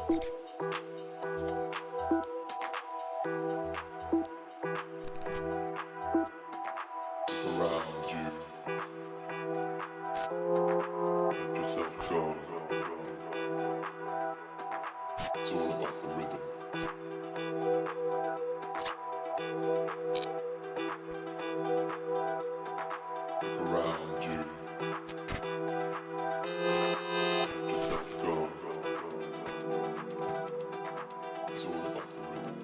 Around you. Let yourself go. It's all about the rhythm. Look around you. Let yourself go. It's all about the rhythm.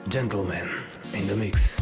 Gentlemen in the mix.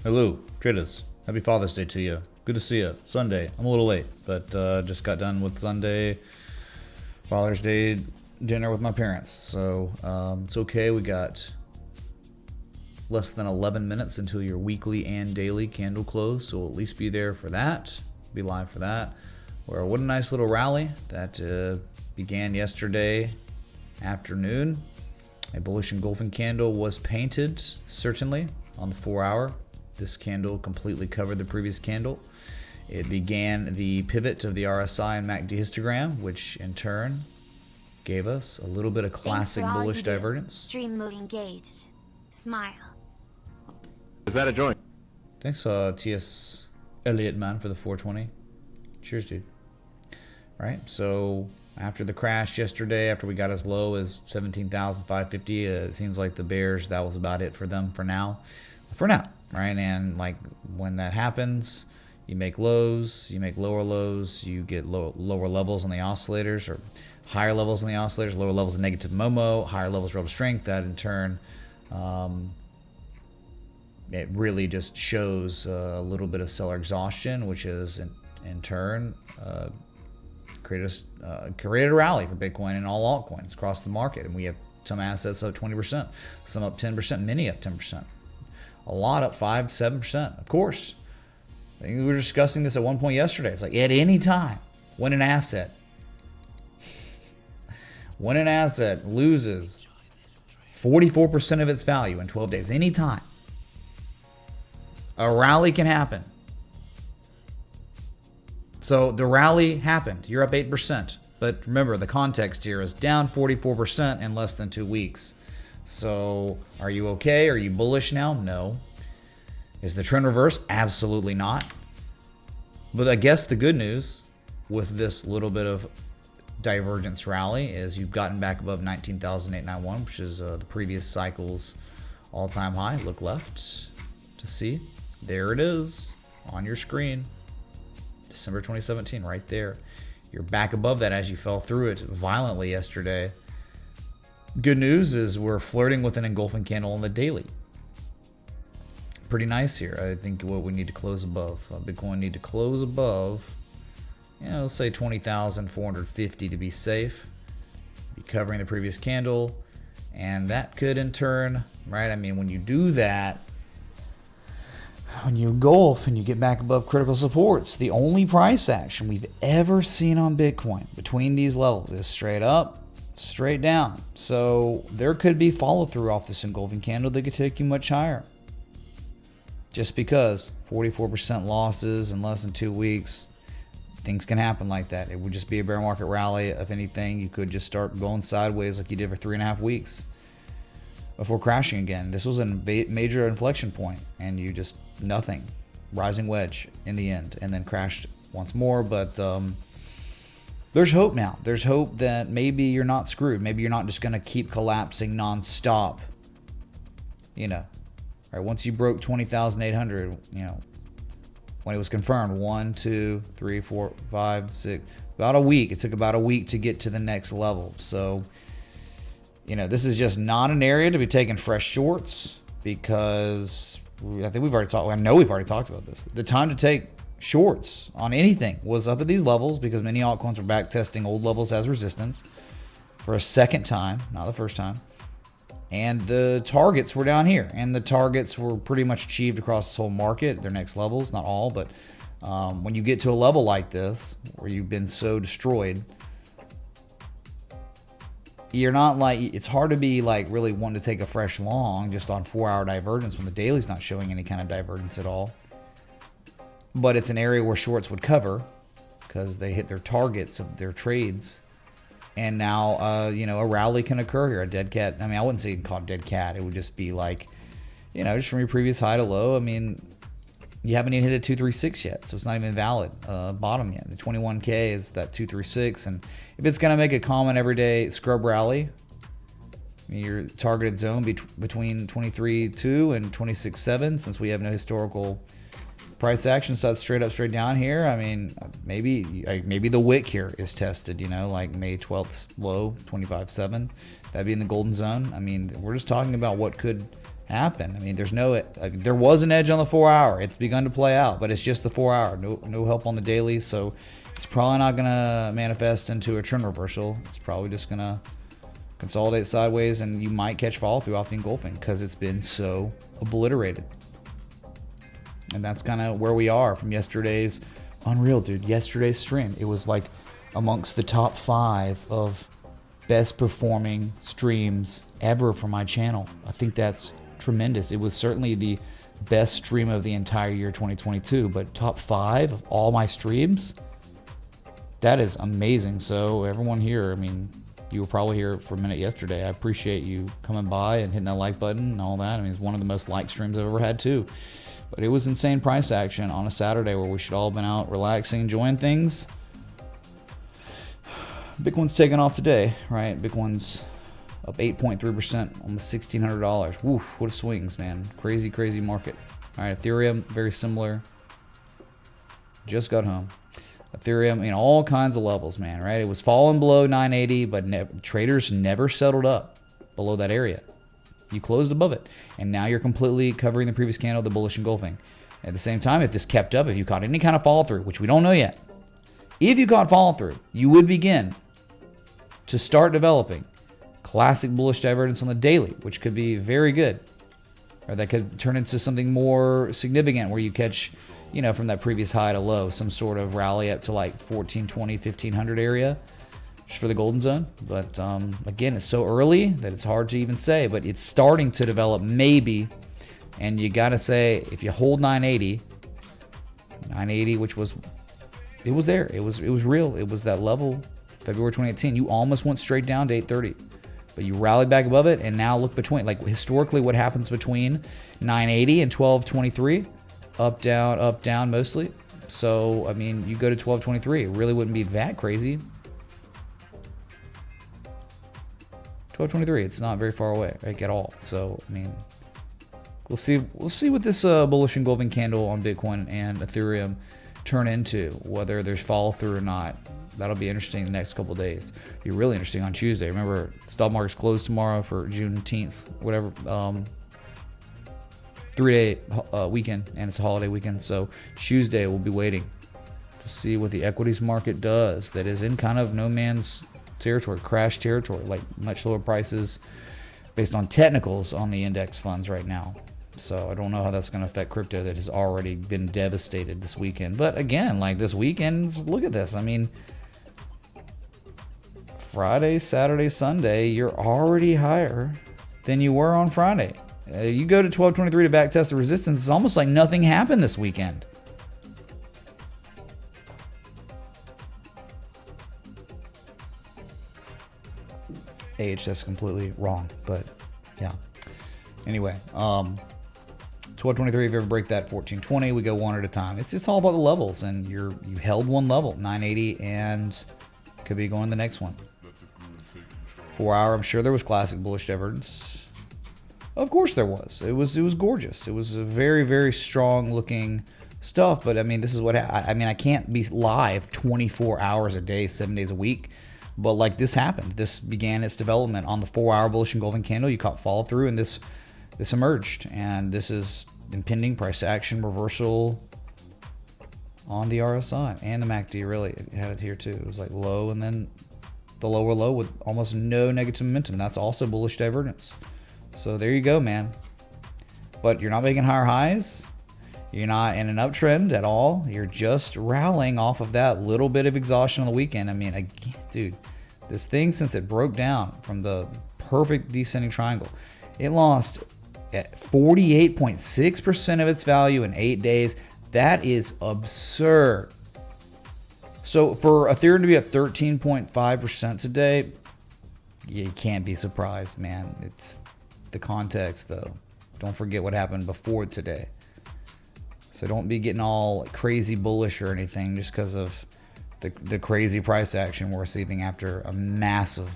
Hello, traders. Happy Father's Day to you. Good to see you. Sunday. I'm a little late, but just got done with Sunday Father's Day dinner with my parents. So it's okay. We got less than 11 minutes until your weekly and daily candle close. So we'll at least be there for that. Be live for that. Well, what a nice little rally that began yesterday afternoon. A bullish engulfing candle was painted, certainly, on the 4-hour. This candle completely covered the previous candle. It began the pivot of the RSI and MACD histogram, which in turn gave us a little bit of classic bullish divergence. Stream mode engaged. Smile. Is that a joint? Thanks, T.S. Elliott, man, for the 420. Cheers, dude. All right, so after the crash yesterday, after we got as low as 17,550, it seems like the bears, that was about it for them for now. For now, right? And like when that happens, you make lows, you make lower lows, you get lower levels on the oscillators, or higher levels on the oscillators, lower levels of negative Momo, higher levels of relative strength. That in turn, it really just shows a little bit of seller exhaustion, which is in turn created a rally for Bitcoin and all altcoins across the market. And we have some assets up 20%, some up 10%, many up 10%. A lot up 5 to 7%, of course. I think we were discussing this at one point yesterday. It's like at any time when an asset loses 44% of its value in 12 days, any time, a rally can happen. So the rally happened. You're up 8%. But remember, the context here is down 44% in less than 2 weeks. So are you okay? Are you bullish now? No. Is the trend reversed? Absolutely not. But I guess the good news with this little bit of divergence rally is you've gotten back above 19,891, which is the previous cycle's all-time high. Look left to see. There it is on your screen. December 2017, right there. You're back above that as you fell through it violently yesterday. Good news is we're flirting with an engulfing candle on the daily. Pretty nice here. I think what we need to close above. Bitcoin need to close above, let's say 20,450 to be safe. Be covering the previous candle. And that could in turn, right? I mean, when you do that, when you engulf and you get back above critical supports, the only price action we've ever seen on Bitcoin between these levels is straight up, straight down. So there could be follow through off this engulfing candle that could take you much higher. Just because 44% losses in less than 2 weeks, things can happen like that. It would just be a bear market rally. If anything, you could just start going sideways like you did for 3.5 weeks before crashing again. This was a major inflection point, and you just nothing. Rising wedge in the end, and then crashed once more. But there's hope now. There's hope that maybe you're not screwed. Maybe you're not just going to keep collapsing nonstop. right, once you broke 20,800, you know, when it was confirmed, 1, 2, 3, 4, 5, 6, about a week. It took about a week to get to the next level. So, you know, this is just not an area to be taking fresh shorts, because I think we've already talked. I know we've already talked about this. The time to take shorts on anything was up at these levels, because many altcoins were back testing old levels as resistance for a second time, not the first time. And the targets were down here, and the targets were pretty much achieved across this whole market, their next levels, not all, but when you get to a level like this where you've been so destroyed, you're not like, it's hard to be like really wanting to take a fresh long just on 4-hour divergence when the daily's not showing any kind of divergence at all. But it's an area where shorts would cover because they hit their targets of their trades. And now, you know, a rally can occur here. A dead cat. I mean, I wouldn't say call it dead cat. It would just be like, you know, just from your previous high to low. I mean, you haven't even hit a 236 yet, so it's not even valid bottom yet. The 21K is that 236. And if it's going to make a common everyday scrub rally, your targeted zone between 23.2 and 26.7, since we have no historical price action, so it's straight up, straight down here. I mean, maybe the wick here is tested, you know, like May 12th low, 25.7. That'd be in the golden zone. I mean, we're just talking about what could happen. I mean, there's no, there was an edge on the 4-hour. It's begun to play out, but it's just the 4-hour. No help on the daily, so it's probably not going to manifest into a trend reversal. It's probably just going to consolidate sideways, and you might catch follow through off the engulfing because it's been so obliterated. And that's kind of where we are from yesterday's unreal, dude. Yesterday's stream, it was like amongst the top 5 of best performing streams ever for my channel. I think that's tremendous. It was certainly the best stream of the entire year 2022, but top 5 of all my streams, that is amazing. So everyone here, I mean, you were probably here for a minute yesterday. I appreciate you coming by and hitting that like button and all that. I mean, it's one of the most liked streams I've ever had too. But it was insane price action on a Saturday where we should all have been out relaxing, enjoying things. Bitcoin's taking off today, right? Bitcoin's up 8.3%, almost $1,600. Woof, what a swings, man. Crazy, crazy market. All right, Ethereum, very similar. Just got home. Ethereum, all kinds of levels, man, right? It was falling below 980, but traders never settled up below that area. You closed above it, and now you're completely covering the previous candle, the bullish engulfing. At the same time, if this kept up, if you caught any kind of follow through, which we don't know yet, if you caught follow through, you would begin to start developing classic bullish divergence on the daily, which could be very good, or that could turn into something more significant where you catch, from that previous high to low, some sort of rally up to like 1420, 1500 area just for the golden zone. But again, it's so early that it's hard to even say, but it's starting to develop maybe. And you got to say, if you hold 980, which was, it was there. It was real. It was that level, February 2018. You almost went straight down to 830. But you rallied back above it, and now look between. Like historically, what happens between 980 and 1223? Up, down mostly. So, I mean, you go to 1223. It really wouldn't be that crazy. 1223. It's not very far away, like at all. So, I mean, we'll see what this bullish engulfing candle on Bitcoin and Ethereum turn into. Whether there's follow through or not. That'll be interesting the next couple of days. Be really interesting on Tuesday. Remember, stock market's closed tomorrow for Juneteenth, whatever. 3-day weekend, and it's a holiday weekend. So Tuesday we'll be waiting to see what the equities market does. That is in kind of no man's territory, crash territory, like much lower prices based on technicals on the index funds right now. So I don't know how that's going to affect crypto that has already been devastated this weekend. But again, like this weekend, look at this. I mean, Friday, Saturday, Sunday, you're already higher than you were on Friday. You go to 1223 to back test the resistance. It's almost like nothing happened this weekend. That's completely wrong, but yeah. Anyway, 1223. If you ever break that 1420, we go one at a time. It's just all about the levels, and you held one level, 980, and could be going to the next one. 4 hour, I'm sure there was classic bullish divergence. Of course there was. It was gorgeous. It was a very, very strong looking stuff. But I mean, this is what I mean. I can't be live 24 hours a day, 7 days a week. But like this happened. This began its development on the 4-hour bullish engulfing candle. You caught follow through, and this emerged. And this is impending price action reversal on the RSI and the MACD. Really, it had it here too. It was like low, and then the lower low with almost no negative momentum. That's also bullish divergence. So there you go, man. But you're not making higher highs. You're not in an uptrend at all. You're just rallying off of that little bit of exhaustion on the weekend. I mean, dude, this thing, since it broke down from the perfect descending triangle, it lost at 48.6% of its value in 8 days. That is absurd. So for Ethereum to be at 13.5% today, you can't be surprised, man. It's the context, though. Don't forget what happened before today. So don't be getting all crazy bullish or anything just because of the crazy price action we're receiving after a massive,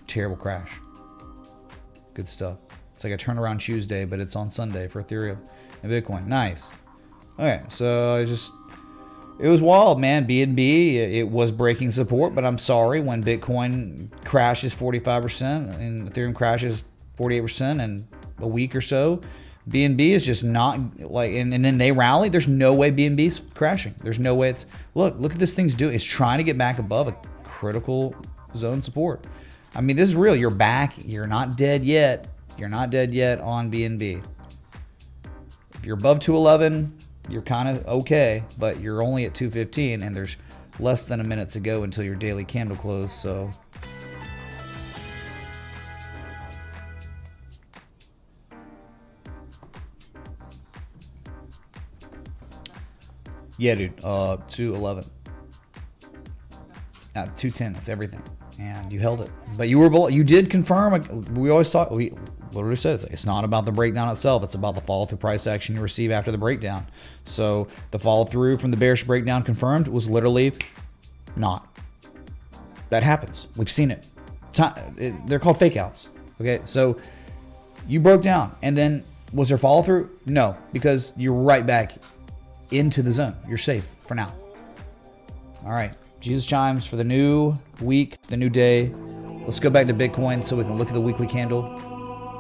terrible crash. Good stuff. It's like a turnaround Tuesday, but it's on Sunday for Ethereum and Bitcoin. Nice. Okay, so it was wild, man. BNB, it was breaking support, but I'm sorry, when Bitcoin crashes 45% and Ethereum crashes 48% in a week or so, BNB is just not like, and then they rally. There's no way BNB's crashing. There's no way it's, look at this thing's doing. It's trying to get back above a critical zone support. I mean, this is real. You're back. You're not dead yet. You're not dead yet on BNB. If you're above 211, you're kind of okay, but you're only at 215, and there's less than a minute to go until your daily candle close. So yeah, dude, 211. 210, that's everything. And you held it. But you were, you did confirm, we always thought, we literally said it's not about the breakdown itself, it's about the follow through price action you receive after the breakdown. So the follow through from the bearish breakdown confirmed was literally not. That happens. We've seen it. They're called fake outs. Okay, so you broke down, and then was there follow through? No, because you're right back into the zone. You're safe for now. All right, Jesus chimes for the new week, the new day. Let's go back to Bitcoin so we can look at the weekly candle.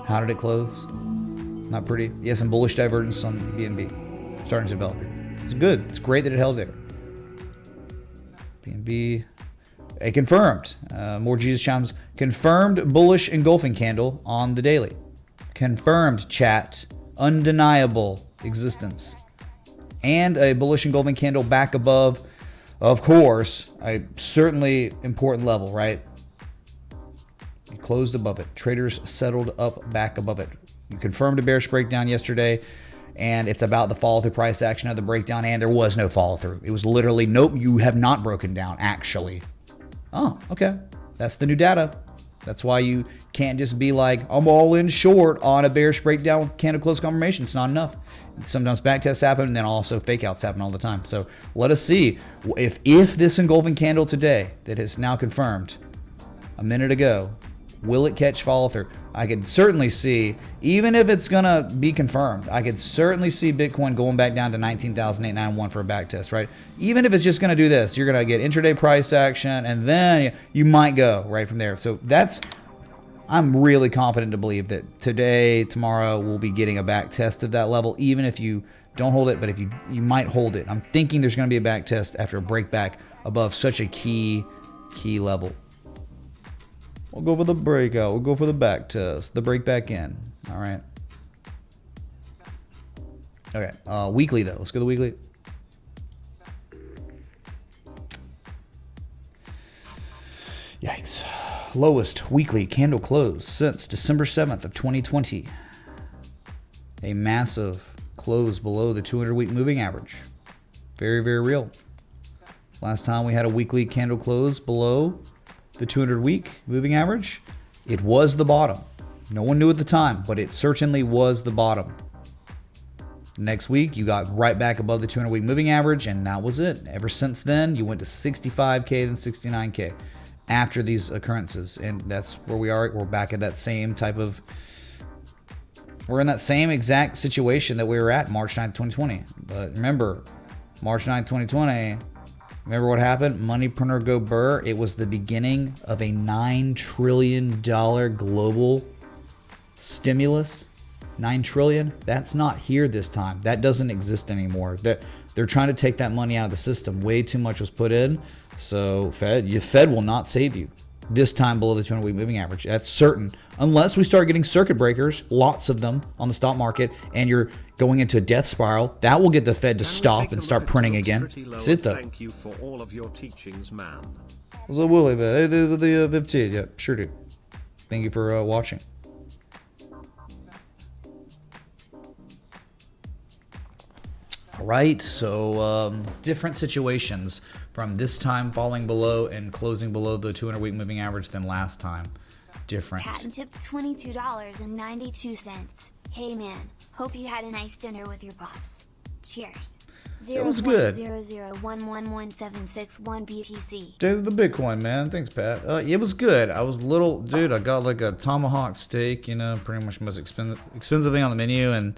How did it close? Not pretty. Yeah, some bullish divergence on BNB starting to develop here. It's good. It's great that it held there. BNB, a confirmed, more Jesus chimes, confirmed bullish engulfing candle on the daily. Confirmed, chat, undeniable existence. And a bullish engulfing candle back above, of course, a certainly important level, right? You closed above it. Traders settled up back above it. You confirmed a bearish breakdown yesterday, and it's about the follow through price action of the breakdown, and there was no follow through. It was literally, nope, you have not broken down, actually. Oh, okay. That's the new data. That's why you can't just be like, I'm all in short on a bearish breakdown with candle close confirmation. It's not enough. Sometimes back tests happen, and then also fake outs happen all the time. So let us see if this engulfing candle today that is now confirmed a minute ago, will it catch follow through? I could certainly see, even if it's gonna be confirmed, I could certainly see Bitcoin going back down to 19,891 for a back test, right? Even if it's just gonna do this, you're gonna get intraday price action, and then you might go right from there. So I'm really confident to believe that today, tomorrow, we'll be getting a back test of that level, even if you don't hold it, but if you might hold it. I'm thinking there's gonna be a back test after a breakback above such a key level. We'll go for the breakout. We'll go for the back test. The break back in. All right. Okay. Weekly, though. Let's go to the weekly. Yikes. Lowest weekly candle close since December 7th of 2020. A massive close below the 200-week moving average. Very, very real. Last time we had a weekly candle close below the 200-week moving average, it was the bottom. No one knew at the time, but it certainly was the bottom. Next week, you got right back above the 200-week moving average, and that was it. Ever since then, you went to 65K, then 69K after these occurrences, and that's where we are. We're back at that same type of We're in that same exact situation that we were at March 9th, 2020. But remember, March 9th, 2020, remember what happened? Moneypreneur go burr. It was the beginning of a $9 trillion global stimulus. 9 trillion. That's not here this time. That doesn't exist anymore. They're trying to take that money out of the system. Way too much was put in. So Fed will not save you this time below the 200-week moving average. That's certain. Unless we start getting circuit breakers, lots of them on the stock market, and you're going into a death spiral, that will get the Fed to stop and start printing again. Sit though. Thank you for all of your teachings, man. So Willie, the 15, yeah, sure do. Thank you for watching. All right, so different situations from this time falling below and closing below the 200-week moving average than last time. Different. Patton tipped $22.92. Hey man, hope you had a nice dinner with your pops. Cheers. It was good. 0.00111761 BTC. There's the Bitcoin, man. Thanks, Pat. It was good. I was little, dude. I got like a tomahawk steak, you know, pretty much the most expensive thing on the menu, and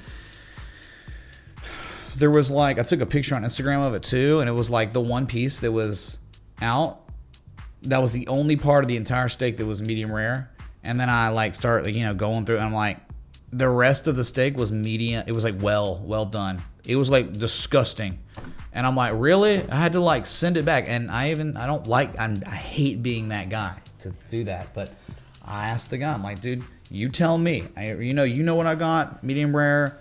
there was like, I took a picture on Instagram of it too, and it was like the one piece that was out. That was the only part of the entire steak that was medium rare. And then I like start, like, you know, going through, and I'm like, the rest of the steak was medium. It was like well done. It was like disgusting. And I'm like, really? I had to like send it back. And I hate being that guy to do that. But I asked the guy, I'm like, dude, you tell me. You know what I got, medium rare.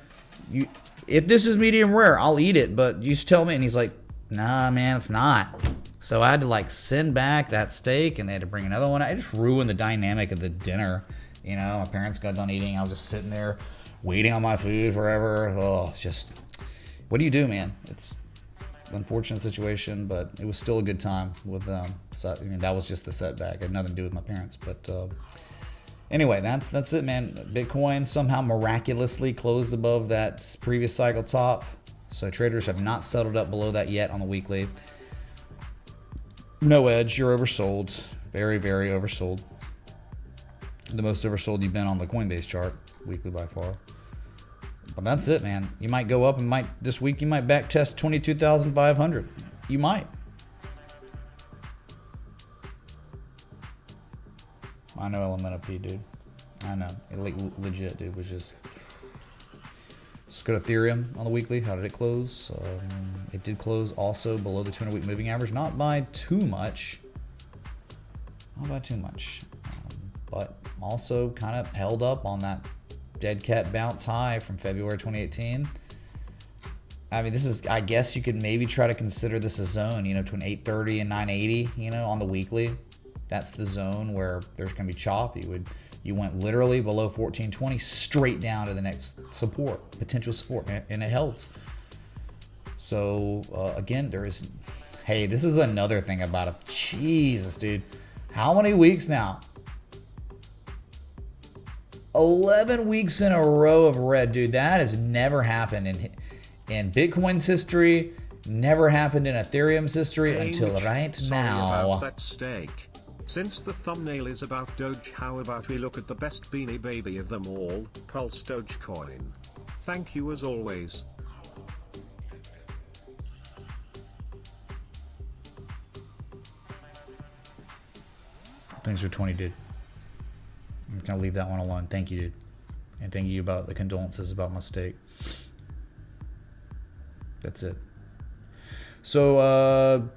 If this is medium rare, I'll eat it, but you just tell me. And he's like, nah, man, it's not. So I had to like send back that steak, and they had to bring another one. I just ruined the dynamic of the dinner. You know, my parents got done eating. I was just sitting there waiting on my food forever. Oh, it's just, what do you do, man? It's an unfortunate situation, but it was still a good time with them. So, I mean, that was just the setback. It had nothing to do with my parents, but anyway, that's it, man. Bitcoin somehow miraculously closed above that previous cycle top. So traders have not settled up below that yet on the weekly. No edge. You're oversold. Very, very oversold. The most oversold you've been on the Coinbase chart, weekly by far. But that's it, man. You might go up and this week you might back test 22,500. You might. I know Elemental P, dude. I know. Legit, dude. Let's go to Ethereum on the weekly. How did it close? It did close also below the 200-week moving average. Not by too much. But also kind of held up on that dead cat bounce high from February 2018. I mean, I guess you could maybe try to consider this a zone, you know, between 830 and 980, you know, on the weekly. That's the zone where there's going to be chop. You went literally below 1420 straight down to the next potential support, and it held. So again, hey, this is another thing about it. Jesus, dude. How many weeks now? 11 weeks in a row of red, dude. That has never happened in Bitcoin's history. Never happened in Ethereum's history until right now. About that steak. Since the thumbnail is about Doge, how about we look at the best beanie baby of them all, Pulse Dogecoin. Thank you as always. Thanks for 20, dude. I'm gonna leave that one alone. Thank you, dude. And thank you about the condolences about my steak. That's it. So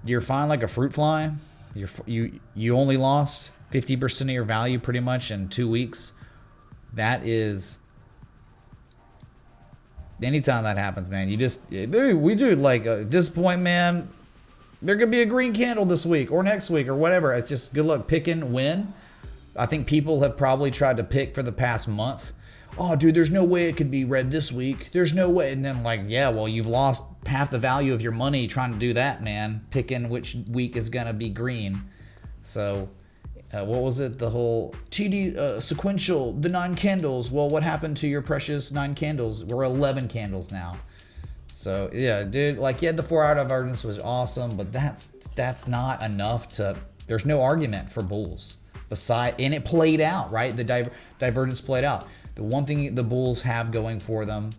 you're fine like a fruit fly. You only lost 50% of your value pretty much in 2 weeks. That is, anytime that happens, man, we do like at this point, man. There could be a green candle this week or next week or whatever. It's just good luck picking when. I think people have probably tried to pick for the past month. Oh, dude, there's no way it could be red this week. There's no way. And then like, yeah, well, you've lost half the value of your money trying to do that, man. Picking which week is going to be green. So what was it? The whole TD sequential, the 9 candles. Well, what happened to your precious 9 candles? We're 11 candles now. So yeah, dude, like, yeah, the 4-hour divergence was awesome, but that's not enough to, there's no argument for bulls. And it played out, right? The divergence played out. The one thing the bulls have going for them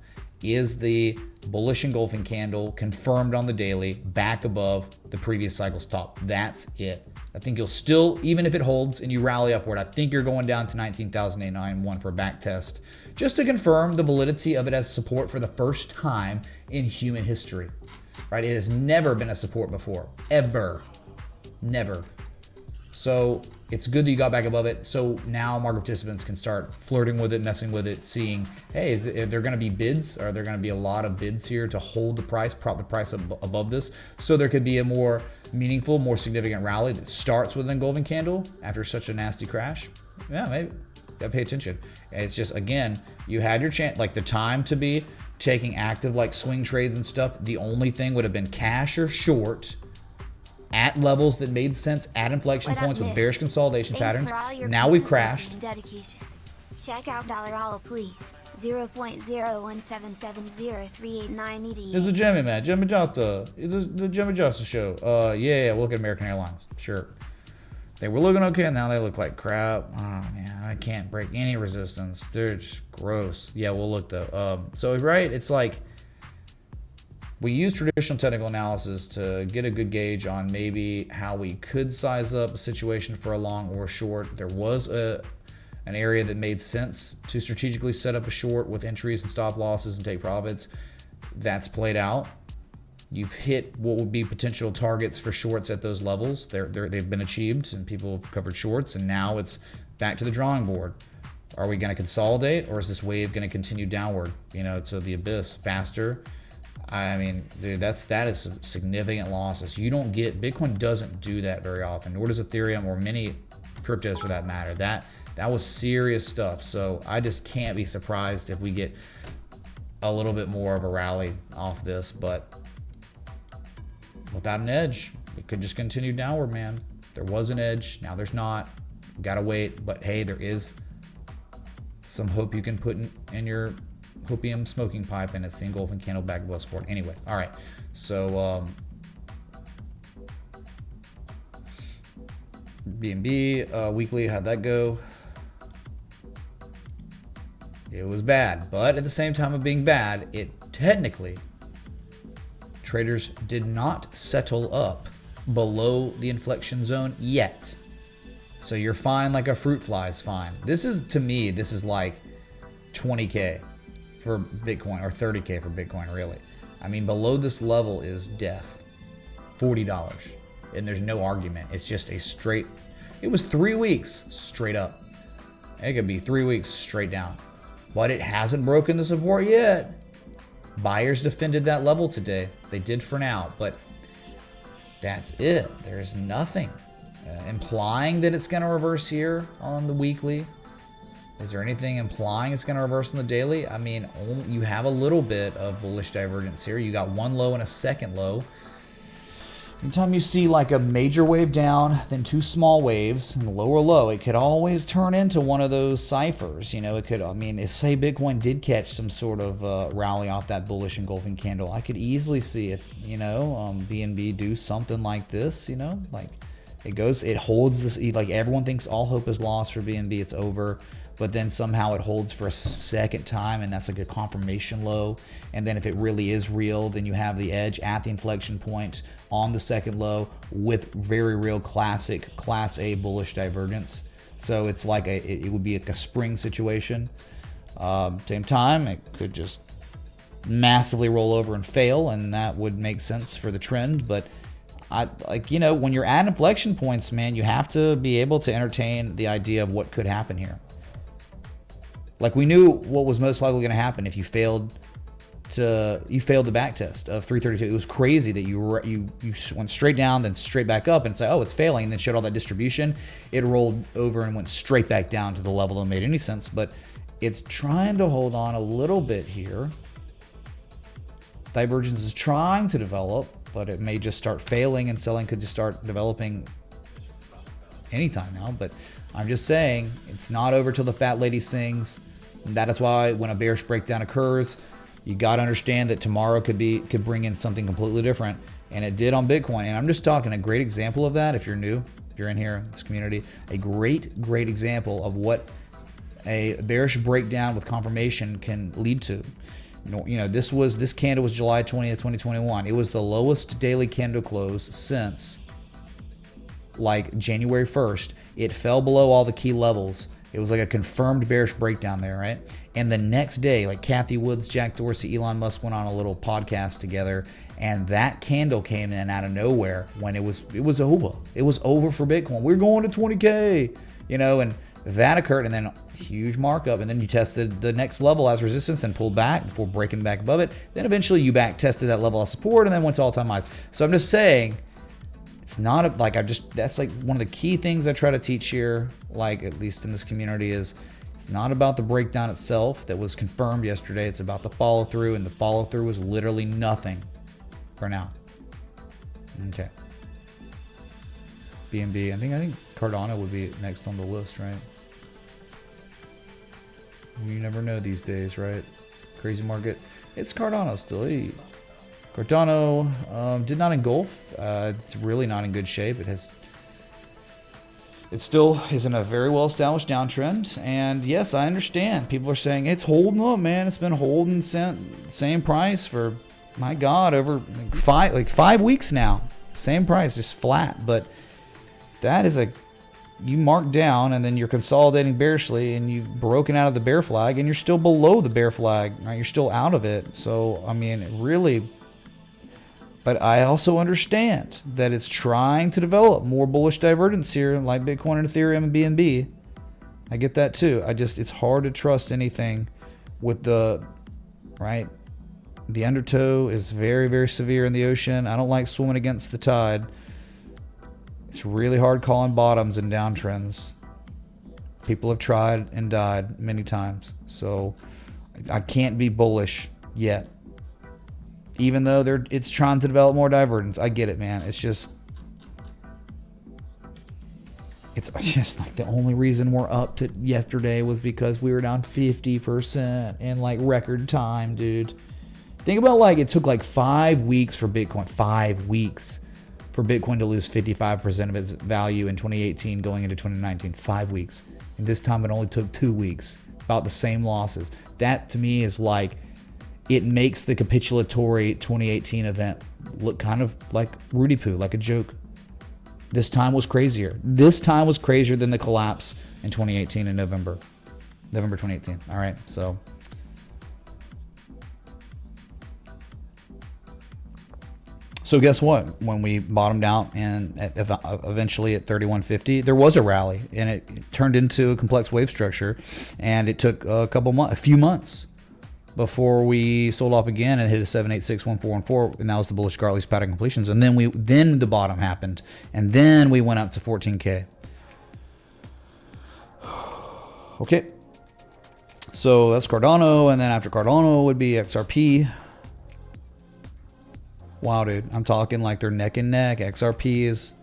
is the bullish engulfing candle confirmed on the daily back above the previous cycle's top. That's it. I think you'll still, even if it holds and you rally upward, I think you're going down to 19,891 for a back test just to confirm the validity of it as support for the first time in human history, right? It has never been a support before, ever, never. So it's good that you got back above it. So now market participants can start flirting with it, messing with it, seeing, hey, are there going to be bids? Are there going to be a lot of bids here to hold the price, prop the price above this? So there could be a more meaningful, more significant rally that starts with an engulfing candle after such a nasty crash. Yeah, maybe. Gotta pay attention. And it's just, again, you had your chance, like the time to be taking active like swing trades and stuff. The only thing would have been cash or short at levels that made sense at inflection points with bearish consolidation patterns. Now we've crashed. Dedication. Check out $, please. 0.017703890. It's a Jimmy, man. Jimmy Jota. It's the Jimmy Jota show. Yeah, look at American Airlines. Sure. They were looking okay, now they look like crap. Oh, man, I can't break any resistance. They're just gross. Yeah, we'll look, though. So, right, it's like we use traditional technical analysis to get a good gauge on maybe how we could size up a situation for a long or a short. There was an area that made sense to strategically set up a short with entries and stop losses and take profits. That's played out. You've hit what would be potential targets for shorts at those levels. They've been achieved and people have covered shorts, and now it's back to the drawing board. Are we going to consolidate, or is this wave going to continue downward, to the abyss faster? I mean, dude, that is some significant losses. Bitcoin doesn't do that very often, nor does Ethereum or many cryptos for that matter. That was serious stuff. So I just can't be surprised if we get a little bit more of a rally off this, but without an edge, it could just continue downward, man. There was an edge, now there's not. Gotta wait, but hey, there is some hope you can put in your hopium smoking pipe, and it's the engulfing candle back above support. Anyway, all right. So BNB weekly, how'd that go? It was bad, but at the same time of being bad, it technically, traders did not settle up below the inflection zone yet. So you're fine like a fruit fly is fine. This is, to me, this is like 20K for Bitcoin, or 30K for Bitcoin, really. I mean, below this level is death. $40. And there's no argument. It's just a straight, it was 3 weeks straight up. It could be 3 weeks straight down. But it hasn't broken the support yet. Buyers defended that level today. They did for now, but that's it. There's nothing implying that it's going to reverse here on the weekly. Is there anything implying it's going to reverse on the daily? I mean, you have a little bit of bullish divergence here. You got one low and a second low. Anytime you see like a major wave down, then two small waves, and lower low, it could always turn into one of those ciphers. It could, I mean, if say Bitcoin did catch some sort of rally off that bullish engulfing candle, I could easily see it, BNB do something like this, like it holds this, like everyone thinks all hope is lost for BNB, it's over. But then somehow it holds for a second time, and that's like a confirmation low. And then if it really is real, then you have the edge at the inflection point on the second low with very real classic Class A bullish divergence. So it's like it would be like a spring situation. Same time, it could just massively roll over and fail, and that would make sense for the trend. But when you're at inflection points, man, you have to be able to entertain the idea of what could happen here. Like, we knew what was most likely going to happen if you failed the back test of 332. It was crazy that you went straight down, then straight back up, and say, oh, it's failing, and then showed all that distribution. It rolled over and went straight back down to the level that made any sense. But it's trying to hold on a little bit here. Divergence is trying to develop, but it may just start failing, and selling could just start developing anytime now. But I'm just saying, it's not over till the fat lady sings. And that is why when a bearish breakdown occurs, you got to understand that tomorrow could bring in something completely different. And it did on Bitcoin. And I'm just talking a great example of that. If you're new you're in here, this community, a great example of what a bearish breakdown with confirmation can lead to. You know, this candle was July 20th, 2021. It was the lowest daily candle close since like January 1st. It fell below all the key levels. It was like a confirmed bearish breakdown there, right? And the next day, like Kathy Woods, Jack Dorsey, Elon Musk went on a little podcast together, and that candle came in out of nowhere when it was over. It was over for Bitcoin. We're going to 20K, you know, and that occurred, and then huge markup, and then you tested the next level as resistance and pulled back before breaking back above it. Then eventually you back tested that level of support and then went to all-time highs. So I'm just saying, it's not like that's like one of the key things I try to teach here, like at least in this community, is it's not about the breakdown itself that was confirmed yesterday. It's about the follow through, and the follow through was literally nothing for now. Okay. BNB. I think Cardano would be next on the list, right? You never know these days, right? Crazy market. It's Cardano still. Hey. Cardano did not engulf. It's really not in good shape. It still is in a very well established downtrend. And yes, I understand. People are saying it's holding up, man. It's been holding same price for, my God, over 5 weeks now. Same price, just flat. But that is you mark down and then you're consolidating bearishly and you've broken out of the bear flag and you're still below the bear flag, right? You're still out of it. So, I mean, really. But I also understand that it's trying to develop more bullish divergence here, like Bitcoin and Ethereum and BNB. I get that too. It's hard to trust anything with right? The undertow is very, very severe in the ocean. I don't like swimming against the tide. It's really hard calling bottoms and downtrends. People have tried and died many times. So I can't be bullish yet. Even though it's trying to develop more divergence. I get it, man. It's just like the only reason we're up to yesterday was because we were down 50% in like record time, dude. Think about like it took like 5 weeks for Bitcoin. 5 weeks for Bitcoin to lose 55% of its value in 2018 going into 2019. 5 weeks. And this time it only took 2 weeks. About the same losses. That to me is like, it makes the capitulatory 2018 event look kind of like Rudy Poo, like a joke. This time was crazier. This time was crazier than the collapse in 2018 in November 2018. All right, so. So guess what? When we bottomed out and eventually at 3150, there was a rally and it turned into a complex wave structure, and it took a few months before we sold off again and hit a 7861414, and that was the bullish Gartley's pattern completions. And then the bottom happened, and then we went up to 14K. Okay, so that's Cardano, and then after Cardano would be XRP. Wow, dude, I'm talking like they're neck and neck. XRP is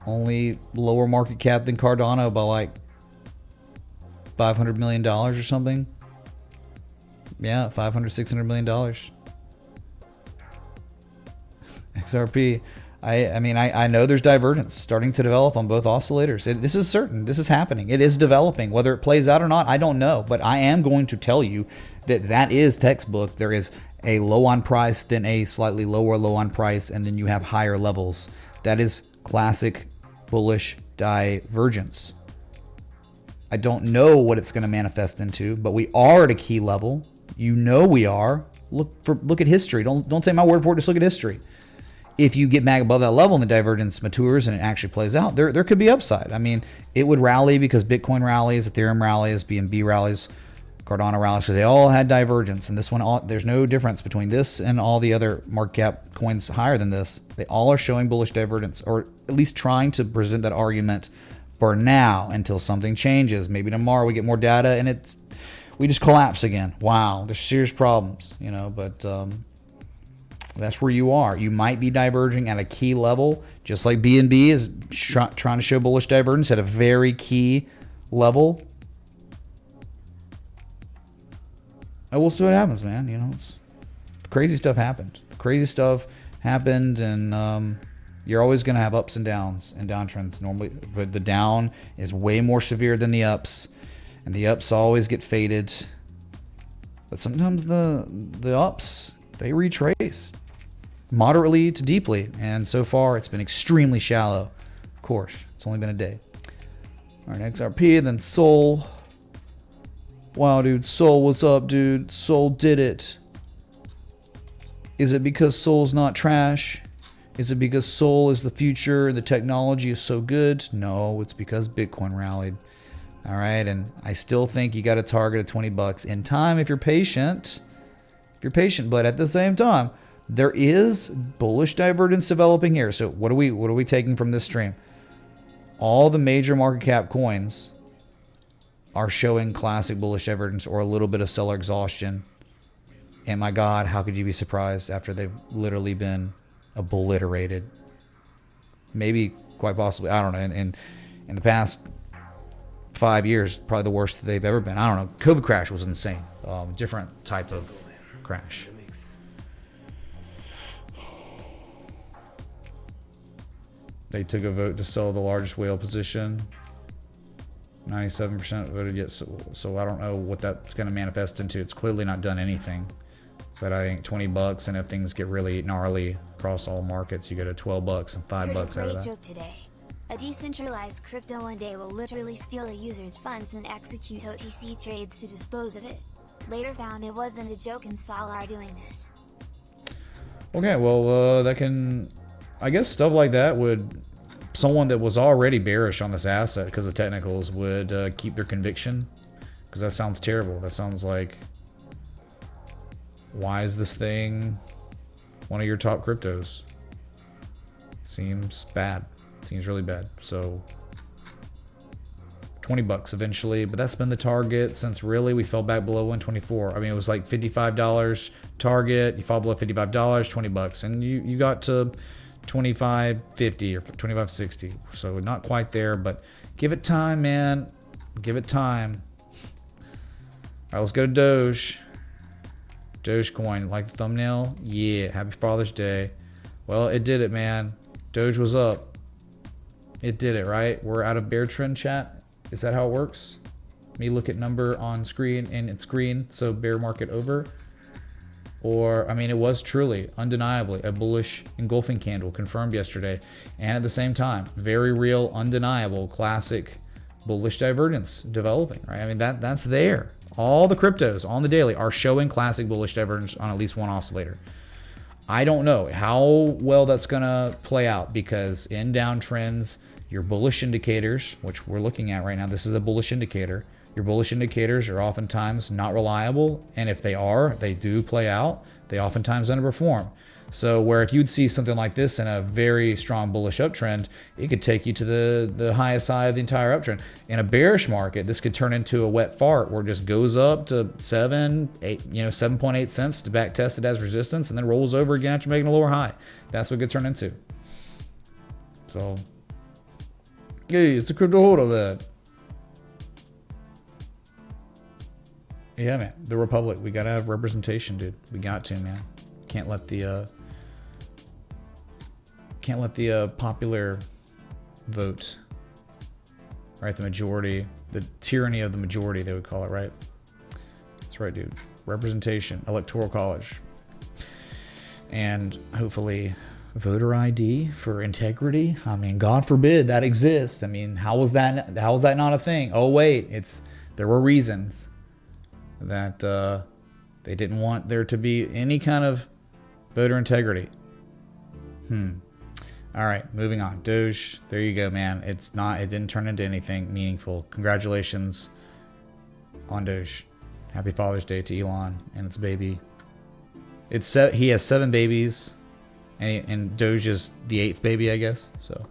only lower market cap than Cardano by like $500 million or something. Yeah, $600 million. XRP. I know there's divergence starting to develop on both oscillators. This is certain. This is happening. It is developing. Whether it plays out or not, I don't know. But I am going to tell you that is textbook. There is a low on price, then a slightly lower low on price, and then you have higher levels. That is classic bullish divergence. I don't know what it's going to manifest into, but we are at a key level. You know we are. Look at history. Don't take my word for it. Just look at history. If you get back above that level and the divergence matures and it actually plays out, there could be upside. I mean, it would rally because Bitcoin rallies, Ethereum rallies, BNB rallies, Cardano rallies, because they all had divergence. And this one, there's no difference between this and all the other market cap coins higher than this. They all are showing bullish divergence, or at least trying to present that argument for now until something changes. Maybe tomorrow we get more data and we just collapse again. Wow, there's serious problems, but that's where you are. You might be diverging at a key level, just like BNB is trying to show bullish divergence at a very key level. And we'll see what happens, man. Crazy stuff happened. Crazy stuff happened, and You're always going to have ups and downs and downtrends normally, but the down is way more severe than the ups, and the ups always get faded. But sometimes the ups, they retrace moderately to deeply, and so far it's been extremely shallow. Of course, it's only been a day. All right, XRP, then Sol. Wow, dude, Sol, what's up, dude? Sol did it. Is it because Sol's not trash? Is it because Sol is the future and the technology is so good? No, it's because Bitcoin rallied. All right, and I still think you got to target at 20 bucks in time if you're patient. If you're patient, but at the same time, there is bullish divergence developing here. So what are we taking from this stream? All the major market cap coins are showing classic bullish divergence or a little bit of seller exhaustion. And my God, how could you be surprised after they've literally been obliterated? Maybe, quite possibly, I don't know. In the past 5 years, probably the worst they've ever been. I don't know. COVID crash was insane. Different type of crash. They took a vote to sell the largest whale position. 97% voted yes. So I don't know what that's going to manifest into. It's clearly not done anything. But I think 20 bucks, and if things get really gnarly across all markets, you get a 12 bucks and 5 bucks out of that. Joke today. A decentralized crypto one day will literally steal a user's funds and execute OTC trades to dispose of it. Later found it wasn't a joke and Sol are doing this. Okay, well, that can... I guess stuff like that would... Someone that was already bearish on this asset because of technicals would keep their conviction. Because that sounds terrible. That sounds like... Why is this thing one of your top cryptos? Seems bad. Seems really bad. So 20 bucks eventually, but that's been the target since really we fell back below 124. I mean, it was like $55 target. You fall below $55, 20 bucks, and you got to 25.50 or 25.60. So not quite there, but give it time, man. Give it time. All right, let's go to Doge. Dogecoin, like the thumbnail? Yeah, happy Father's Day. Well, it did it, man. Doge was up. It did it, right? We're out of bear trend, chat. Is that how it works? Me look at number on screen and it's green, so bear market over. Or, I mean, it was truly, undeniably, a bullish engulfing candle confirmed yesterday. And at the same time, very real, undeniable, classic bullish divergence developing, right? I mean, that's there. All the cryptos on the daily are showing classic bullish divergence on at least one oscillator. I don't know how well that's going to play out because in downtrends, your bullish indicators, which we're looking at right now, this is a bullish indicator. Your bullish indicators are oftentimes not reliable. And if they are, they do play out. They oftentimes underperform. So where if you'd see something like this in a very strong bullish uptrend, it could take you to the highest high of the entire uptrend. In a bearish market, this could turn into a wet fart where it just goes up to 7.8 cents to back test it as resistance and then rolls over again after making a lower high. That's what it could turn into. So, hey, it's a crypto holder that. Yeah, man. The Republic. We gotta have representation, dude. We got to, man. Can't let the popular vote, right? The majority, the tyranny of the majority, they would call it, right? That's right, dude. Representation, electoral college, and hopefully voter ID for integrity. I mean, God forbid that exists. I mean, how is that not a thing? Oh wait, there were reasons that they didn't want there to be any kind of voter integrity. All right, moving on. Doge, there you go, man. It didn't turn into anything meaningful. Congratulations on Doge. Happy Father's Day to Elon and its baby. He has 7 babies, and Doge is the 8th baby, I guess. So,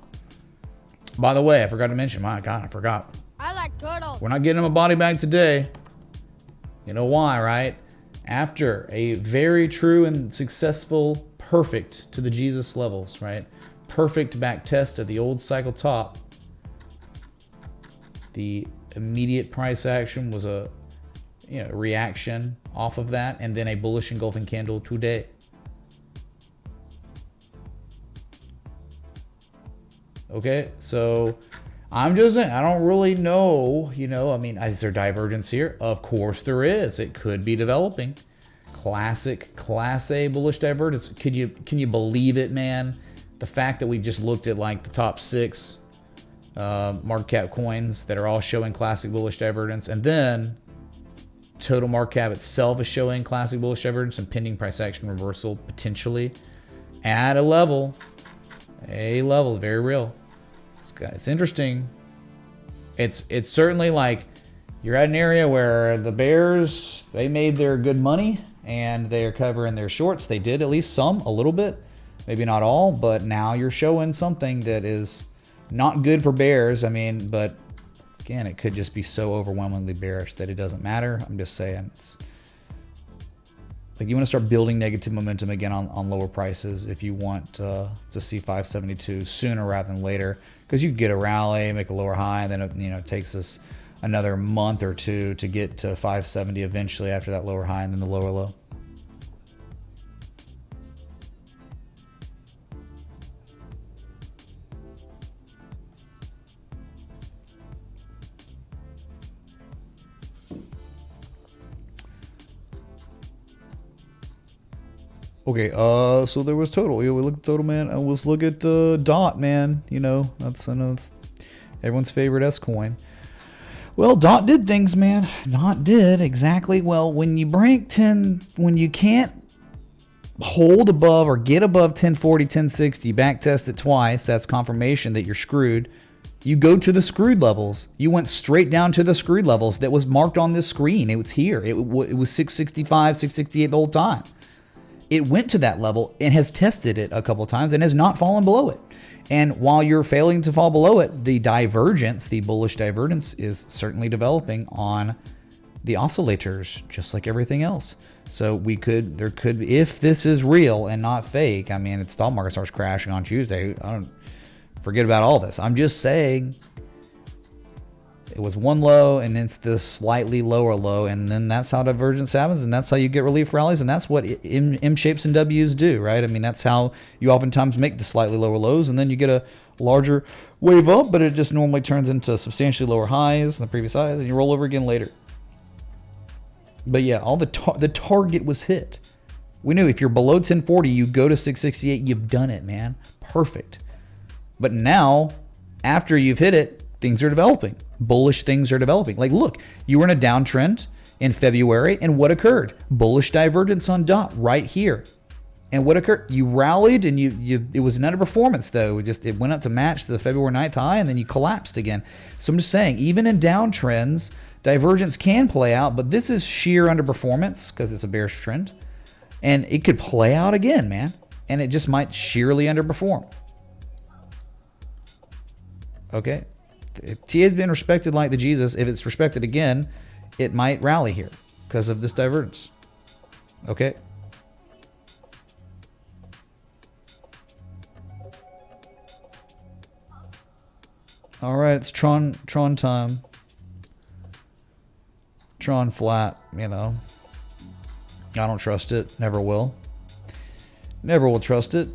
by the way, I forgot to mention. My God, I forgot. I like turtles. We're not getting him a body bag today. You know why, right? After a very true and successful, perfect to the Jesus levels, right? Perfect back test of the old cycle top. The immediate price action was a reaction off of that, and then a bullish engulfing candle today. Okay, so I'm just saying, I don't really know, you know, I mean, is there divergence here? Of course there is. It could be developing. Classic Class A bullish divergence. Can you believe it, man? The fact that we just looked at like the top 6 market cap coins that are all showing classic bullish divergence, and then total market cap itself is showing classic bullish divergence and pending price action reversal potentially at a level very real. It's interesting. It's certainly like you're at an area where the bears, they made their good money and they're covering their shorts. They did at least some, a little bit, maybe not all, but now you're showing something that is not good for bears. I mean, but again, it could just be so overwhelmingly bearish that it doesn't matter. I'm just saying, it's like you want to start building negative momentum again on lower prices if you want to see 572 sooner rather than later, because you get a rally, make a lower high, and then it takes us another month or two to get to 570 eventually after that lower high and then the lower low. Okay, so there was total. Yeah, we look at total, man. Let's look at DOT, man. You know, I know it's everyone's favorite S coin. Well, DOT did things, man. DOT did exactly. Well, when you break 10, when you can't hold above or get above 1040, 1060, back test it twice, that's confirmation that you're screwed. You go to the screwed levels. You went straight down to the screwed levels that was marked on this screen. It was here. It was 665, 668 the whole time. It went to that level and has tested it a couple of times and has not fallen below it. And while you're failing to fall below it, the divergence, the bullish divergence, is certainly developing on the oscillators, just like everything else. So there could be, if this is real and not fake, I mean, the stock market starts crashing on Tuesday. I don't forget about all this. I'm just saying it was one low and it's this slightly lower low, and then that's how divergence happens, and that's how you get relief rallies, and that's what M shapes and W's do, right? I mean, that's how you oftentimes make the slightly lower lows, and then you get a larger wave up, but it just normally turns into substantially lower highs than the previous highs, and you roll over again later. But yeah, all the target was hit. We knew if you're below 1040, you go to 668, you've done it, man. Perfect. But now, after you've hit it, things are developing. Bullish things are developing. Like, look, you were in a downtrend in February, and what occurred? Bullish divergence on DOT right here. And what occurred? You rallied, and it was an underperformance, though. It went up to match the February 9th high, and then you collapsed again. So I'm just saying, even in downtrends, divergence can play out, but this is sheer underperformance because it's a bearish trend. And it could play out again, man. And it just might sheerly underperform. Okay? If TA has been respected like the Jesus, if it's respected again, it might rally here because of this divergence. Okay? All right, it's Tron time. Tron flat, you know. I don't trust it. Never will. Never will trust it.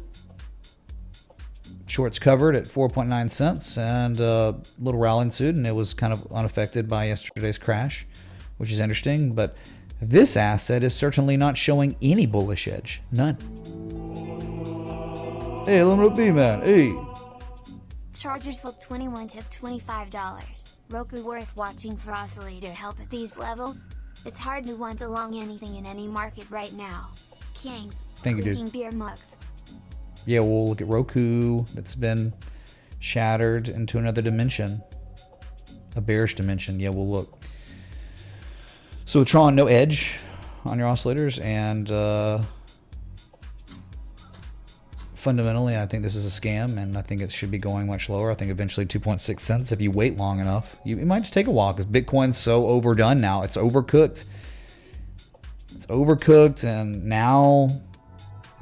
Shorts covered at 4.9 cents, and a little rally ensued, and it was kind of unaffected by yesterday's crash, which is interesting. But this asset is certainly not showing any bullish edge. None. Hey, Limited B, man. Hey. Charger slip 21 tip $25. Roku worth watching for oscillator help at these levels? It's hard to want to long anything in any market right now. Kings, thank you, clinking dude. beer mugs. Yeah, we'll look at Roku that's been shattered into another dimension. A bearish dimension. Yeah, we'll look. So Tron, no edge on your oscillators, and fundamentally, I think this is a scam, and I think it should be going much lower. I think eventually 2.6 cents if you wait long enough. It might just take a while because Bitcoin's so overdone now. It's overcooked. It's overcooked, and now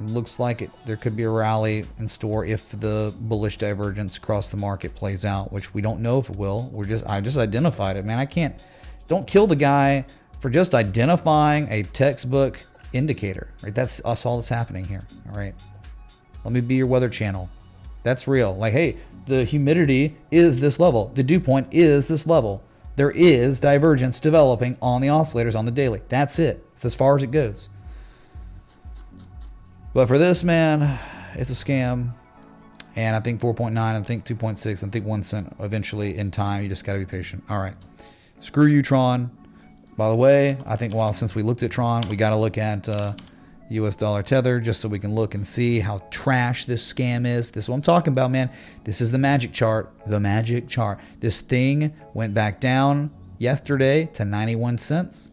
it looks like there could be a rally in store if the bullish divergence across the market plays out, which we don't know if it will. I just identified it, man. Don't kill the guy for just identifying a textbook indicator, right? That's all that's happening here. All right. Let me be your weather channel. That's real. Like, hey, the humidity is this level. The dew point is this level. There is divergence developing on the oscillators on the daily. That's it. It's as far as it goes. But for this, man, it's a scam. And I think 4.9, I think 2.6, I think 1 cent eventually in time. You just got to be patient. All right. Screw you, Tron. By the way, I think, well, since we looked at Tron, we got to look at US dollar tether just so we can look and see how trash this scam is. This is what I'm talking about, man. This is the magic chart. The magic chart. This thing went back down yesterday to 91 cents.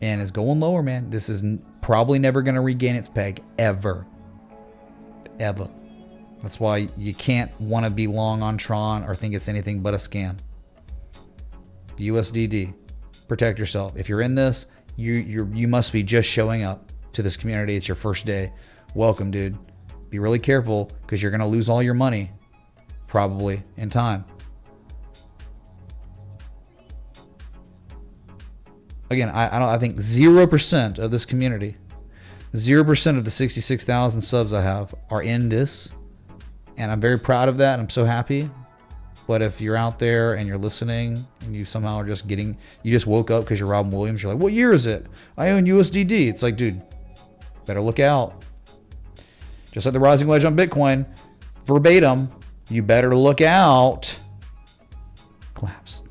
And is going lower, man. This is probably never going to regain its peg. Ever. Ever. That's why you can't want to be long on Tron or think it's anything but a scam. USDD. Protect yourself. If you're in this, you must be just showing up to this community. It's your first day. Welcome, dude. Be really careful because you're going to lose all your money probably in time. Again, I think 0% of this community, 0% of the 66,000 subs I have are in this, and I'm very proud of that. I'm so happy. But if you're out there and you're listening and you somehow are just getting, you just woke up because you're Robin Williams, you're like, what year is it? I own USDD. It's like, dude, better look out. Just like the rising wedge on Bitcoin, verbatim, you better look out. Collapse.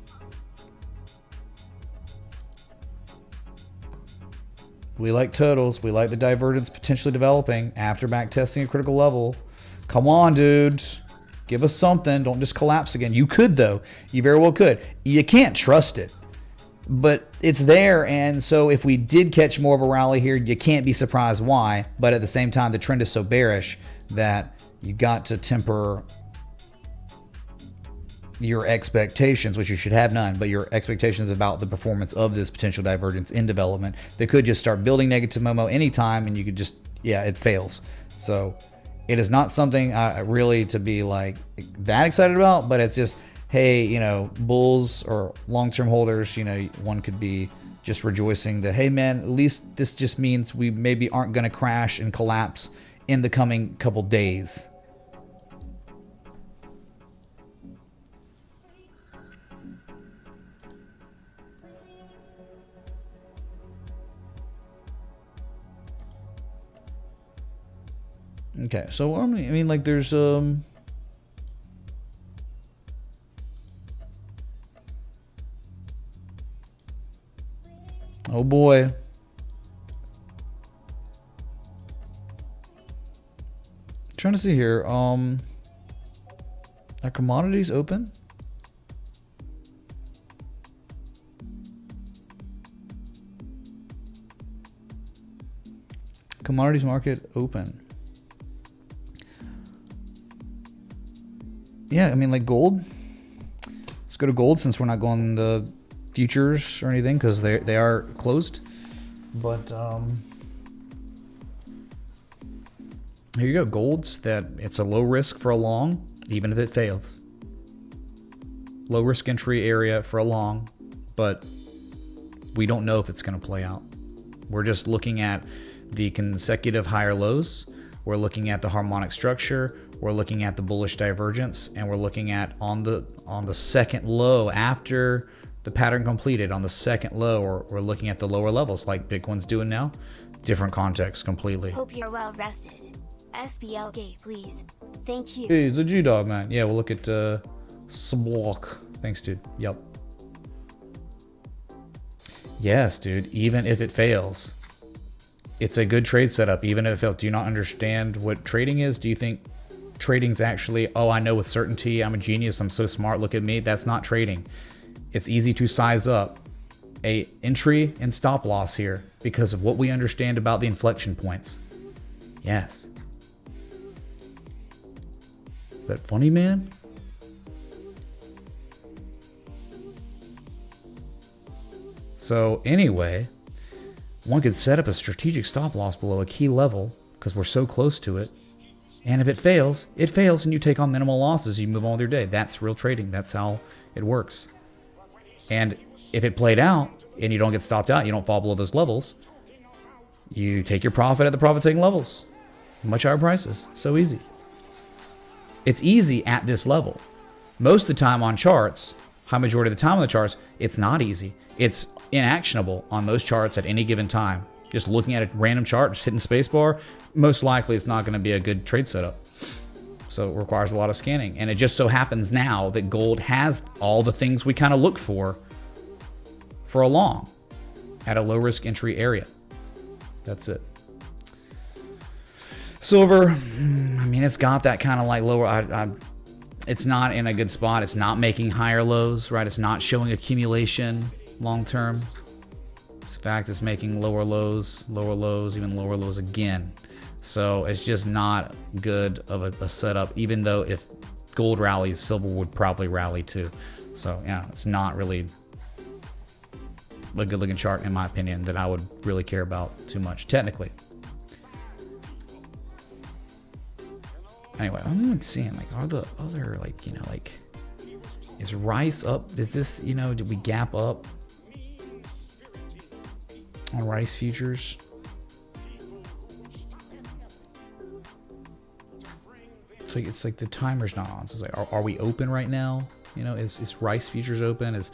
We like totals. We like the divergence potentially developing after back testing a critical level. Come on, dude. Give us something. Don't just collapse again. You could, though. You very well could. You can't trust it. But it's there, and so if we did catch more of a rally here, you can't be surprised why. But at the same time, the trend is so bearish that you got to temper your expectations, which you should have none, but your expectations about the performance of this potential divergence in development. They could just start building negative Momo anytime, and you could just, yeah, it fails. So it is not something really to be like that excited about, but it's just, hey, you know, bulls or long-term holders, you know, one could be just rejoicing that, hey, man, at least this just means we maybe aren't going to crash and collapse in the coming couple days. Okay, so I mean, like, there's oh boy. Trying to see here. Are commodities open? Commodities market open. Yeah, I mean, like gold. Let's go to gold since we're not going the futures or anything because they are closed. But here you go. Gold's that it's a low risk for a long, even if it fails. Low risk entry area for a long, but we don't know if it's going to play out. We're just looking at the consecutive higher lows. We're looking at the harmonic structure. We're looking at the bullish divergence, and we're looking at on the second low after the pattern completed. On the second low, we're looking at the lower levels like Bitcoin's doing now. Different context completely. Hope you're well rested. SBLK, please. Thank you. Hey, it's a G-Dog, man. Yeah, we'll look at Sublock. Thanks, dude. Yep. Yes, dude. Even if it fails, it's a good trade setup. Even if it fails, do you not understand what trading is? Do you think trading's actually, oh, I know with certainty, I'm a genius, I'm so smart, look at me? That's not trading. It's easy to size up a entry and stop loss here because of what we understand about the inflection points. Yes. Is that funny, man? So anyway, one could set up a strategic stop loss below a key level because we're so close to it. And if it fails, and you take on minimal losses. You move on with your day. That's real trading. That's how it works. And if it played out and you don't get stopped out, you don't fall below those levels, you take your profit at the profit taking levels. Much higher prices. So easy. It's easy at this level. Most of the time on charts, high majority of the time on the charts, it's not easy. It's inactionable on most charts at any given time. Just looking at a random chart, just hitting spacebar, most likely it's not going to be a good trade setup. So it requires a lot of scanning. And it just so happens now that gold has all the things we kind of look for a long at a low risk entry area. That's it. Silver, I mean, it's got that kind of like lower, it's not in a good spot. It's not making higher lows, right? It's not showing accumulation long term. In fact, it's making lower lows, even lower lows again. So it's just not good of a setup, even though if gold rallies, silver would probably rally too. So yeah, it's not really a good looking chart in my opinion that I would really care about too much technically. Anyway, I'm like seeing like, are the other like, you know, like, is rice up? Is this, you know, did we gap up on rice futures? It's like the timer's not on. So it's like, are we open right now? You know, is rice futures open? Is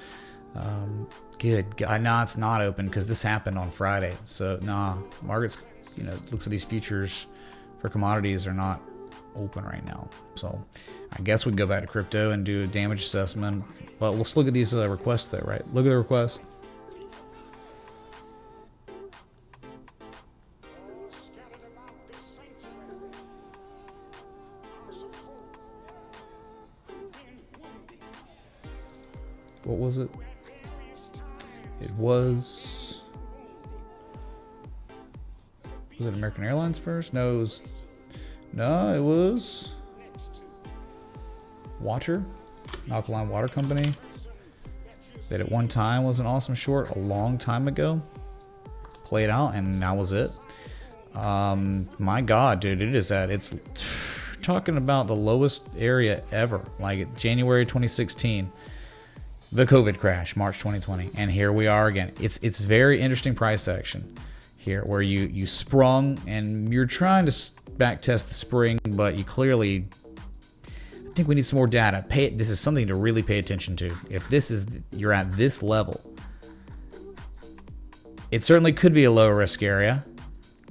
good? Nah, it's not open because this happened on Friday. So nah, markets, you know, looks like these futures for commodities are not open right now. So I guess we can go back to crypto and do a damage assessment. But let's look at these requests though, right? Look at the request. What was it? It was it American Airlines first? No, it was Water, Alkaline Water Company, that at one time was an awesome short a long time ago. Played out, and that was it. My God, dude, it's talking about the lowest area ever, like January 2016. The COVID crash, March 2020, and here we are again. It's very interesting price action here, where you sprung and you're trying to back test the spring, but you clearly, I think we need some more data. This is something to really pay attention to. If you're at this level, it certainly could be a low risk area,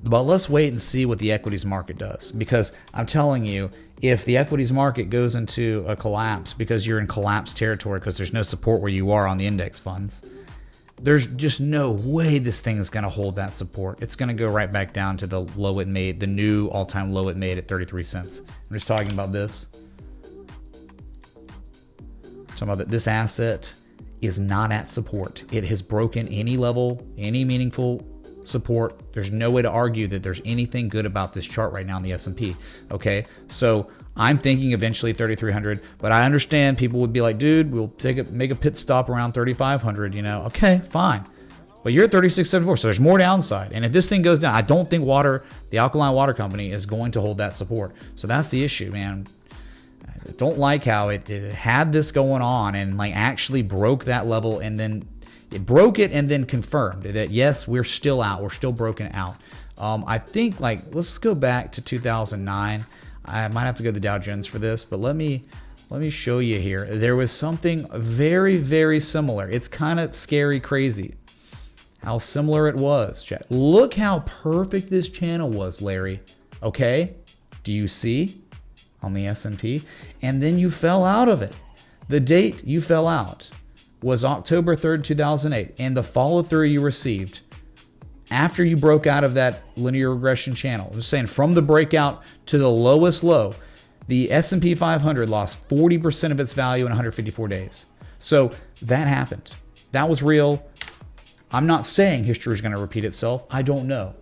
but let's wait and see what the equities market does, because I'm telling you, if the equities market goes into a collapse because you're in collapse territory because there's no support where you are on the index funds, there's just no way this thing is going to hold that support. It's going to go right back down to the low it made, the new all-time low it made at 33 cents. I'm just talking about this. Talking about that this asset is not at support. It has broken any level, any meaningful support. There's no way to argue that there's anything good about this chart right now in the S&P. Okay, so I'm thinking eventually 3,300, but I understand people would be like, dude, we'll make a pit stop around 3,500. You know, okay, fine, but you're at 36.74, so there's more downside. And if this thing goes down, I don't think the Alkaline Water Company is going to hold that support. So that's the issue, man. I don't like how it had this going on and like actually broke that level, and then it broke it and then confirmed that, yes, we're still out. We're still broken out. I think, like, let's go back to 2009. I might have to go to the Dow Jones for this, but let me show you here. There was something very, very similar. It's kind of scary crazy how similar it was, chat. Look how perfect this channel was, Larry. Okay? Do you see on the S&P? And then you fell out of it. The date you fell out was October 3rd, 2008, and the follow-through you received after you broke out of that linear regression channel. I'm just saying, from the breakout to the lowest low, the S&P 500 lost 40% of its value in 154 days. So that happened. That was real. I'm not saying history is going to repeat itself. I don't know.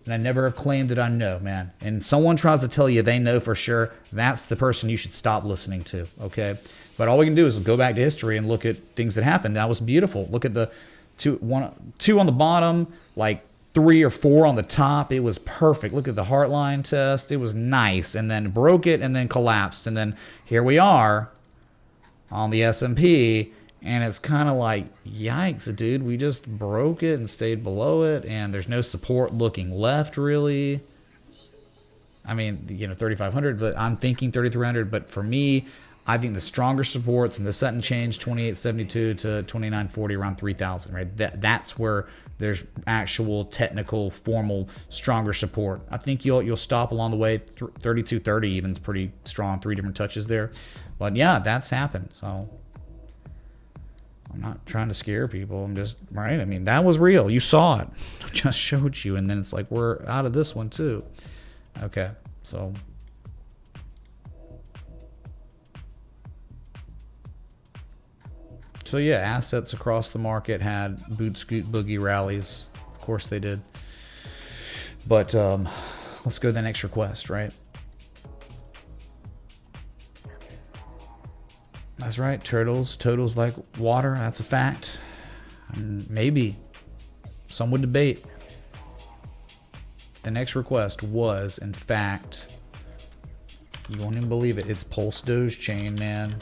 And I never have claimed that I know, man. And someone tries to tell you they know for sure, that's the person you should stop listening to, okay? But all we can do is go back to history and look at things that happened. That was beautiful. Look at the two on the bottom, like 3 or 4 on the top. It was perfect. Look at the heartline test. It was nice. And then broke it and then collapsed. And then here we are on the S&P. And it's kind of like, yikes, dude. We just broke it and stayed below it. And there's no support looking left, really. I mean, 3,500, but I'm thinking 3,300. But for me, I think the stronger supports and the sudden change 2872 to 2940 around 3,000, right? That's where there's actual technical, formal, stronger support. I think you'll stop along the way. 3230 even is pretty strong, 3 different touches there. But yeah, that's happened. So I'm not trying to scare people. I'm just right. I mean, that was real. You saw it. I just showed you, and then it's like we're out of this one too. Okay, so. So yeah, assets across the market had boot scoot boogie rallies. Of course they did. But let's go to the next request, right? That's right, turtles like water. That's a fact. And maybe some would debate. The next request was, in fact, you won't even believe it. It's Pulse Doge Chain, man.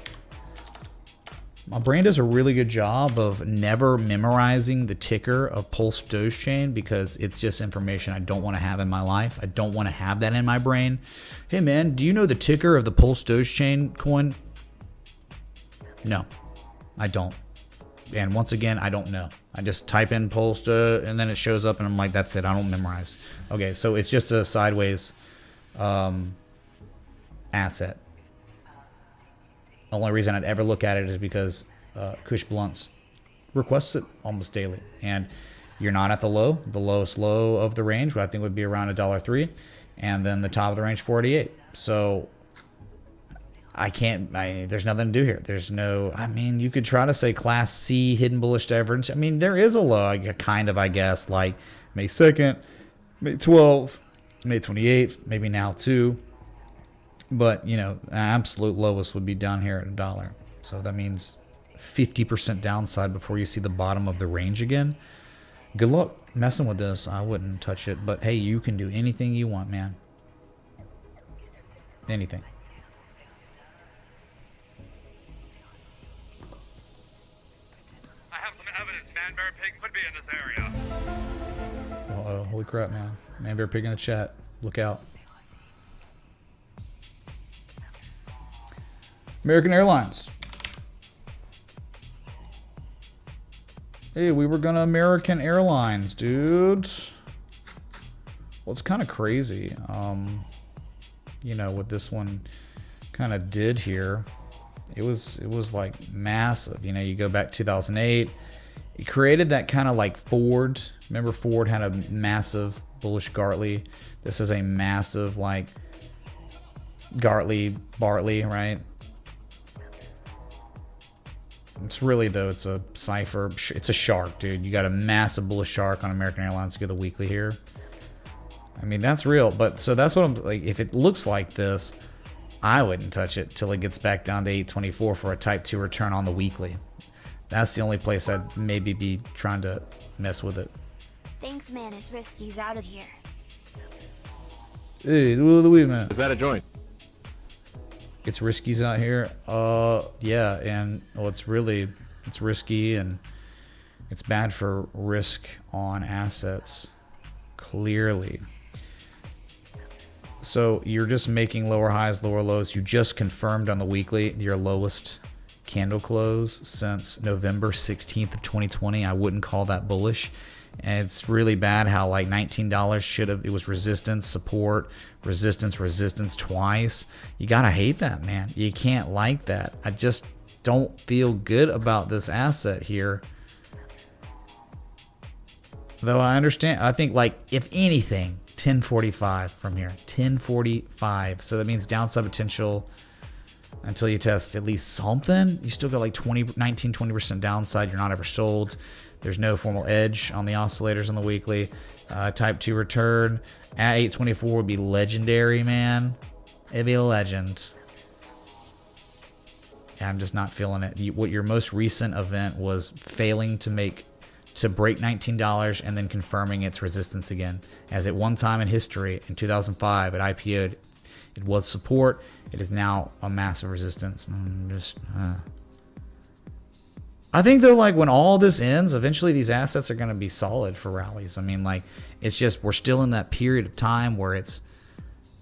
My brain does a really good job of never memorizing the ticker of Pulse Doge Chain because it's just information I don't want to have in my life. I don't want to have that in my brain. Hey man, do you know the ticker of the Pulse Doge Chain coin? No, I don't. And once again, I don't know. I just type in Pulse and then it shows up and I'm like, that's it. I don't memorize. Okay, so it's just a sideways asset. The only reason I'd ever look at it is because Kush Blunts requests it almost daily. And you're not at the low. The lowest low of the range, what I think would be around $1.03. And then the top of the range, 488. So there's nothing to do here. There's no, I mean, you could try to say Class C, hidden bullish divergence. I mean, there is a low, kind of, I guess, like May 2nd, May 12th, May 28th, maybe now too. But, absolute lowest would be down here at $1. So that means 50% downside before you see the bottom of the range again. Good luck messing with this. I wouldn't touch it. But, hey, you can do anything you want, man. Anything. I have some evidence Man-Bear Pig could be in this area. Uh-oh. Holy crap, man. Man-Bear Pig in the chat. Look out. American Airlines. Hey, we were gonna American Airlines, dude. Well, it's kind of crazy. What this one kind of did here. It was like massive. You go back 2008. It created that kind of like Ford. Remember Ford had a massive bullish Gartley. This is a massive like Gartley Bartley, right? It's really, though, it's a cipher. It's a shark, dude. You got a massive bullish shark on American Airlines. Get the weekly here. I mean, that's real. But so that's what I'm like. If it looks like this, I wouldn't touch it till it gets back down to 824 for a type 2 return on the weekly. That's the only place I'd maybe be trying to mess with it. Thanks, man. It's Risky's out of here. Hey, wait a minute. Is that a joint? It's Risky's out here. Yeah, and well, it's risky and it's bad for risk on assets, clearly. So you're just making lower highs, lower lows. You just confirmed on the weekly your lowest candle close since November 16th of 2020. I wouldn't call that bullish. And it's really bad how like $19 should have, it was resistance, support, resistance twice. You gotta hate that, man. You can't like that. I just don't feel good about this asset here. Though I understand, I think like if anything, 1045 from here, 1045. So that means downside potential until you test at least something. You still got like 20% downside. You're not ever sold. There's no formal edge on the oscillators on the weekly. Type 2 return at 824 would be legendary, man. It'd be a legend. I'm just not feeling it. What your most recent event was failing to break $19 and then confirming its resistance again. As at one time in history, in 2005, it IPO'd. It was support. It is now a massive resistance. I think though, like when all this ends, eventually these assets are going to be solid for rallies. I mean, like it's just we're still in that period of time where it's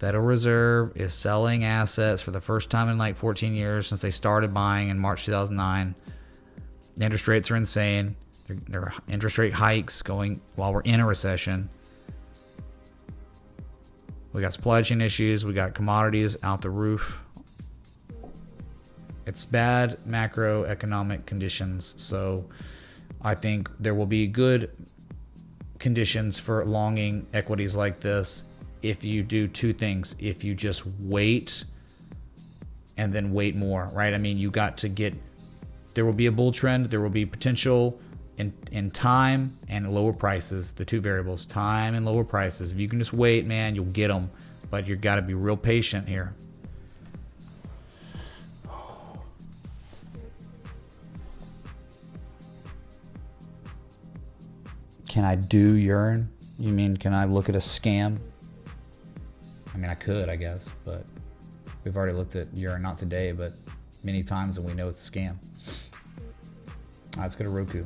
Federal Reserve is selling assets for the first time in like 14 years since they started buying in March 2009. The interest rates are insane. There are interest rate hikes going while we're in a recession. We got supply chain issues. We got commodities out the roof. It's bad macroeconomic conditions. So I think there will be good conditions for longing equities like this if you do two things. If you just wait and then wait more, right? I mean, you got to get, there will be a bull trend. There will be potential in time and lower prices, the two variables, time and lower prices. If you can just wait, man, you'll get them. But you got to be real patient here. Can I do urine? You mean, can I look at a scam? I mean, I could, I guess, but we've already looked at urine, not today, but many times, and we know it's a scam. All right, let's go to Roku.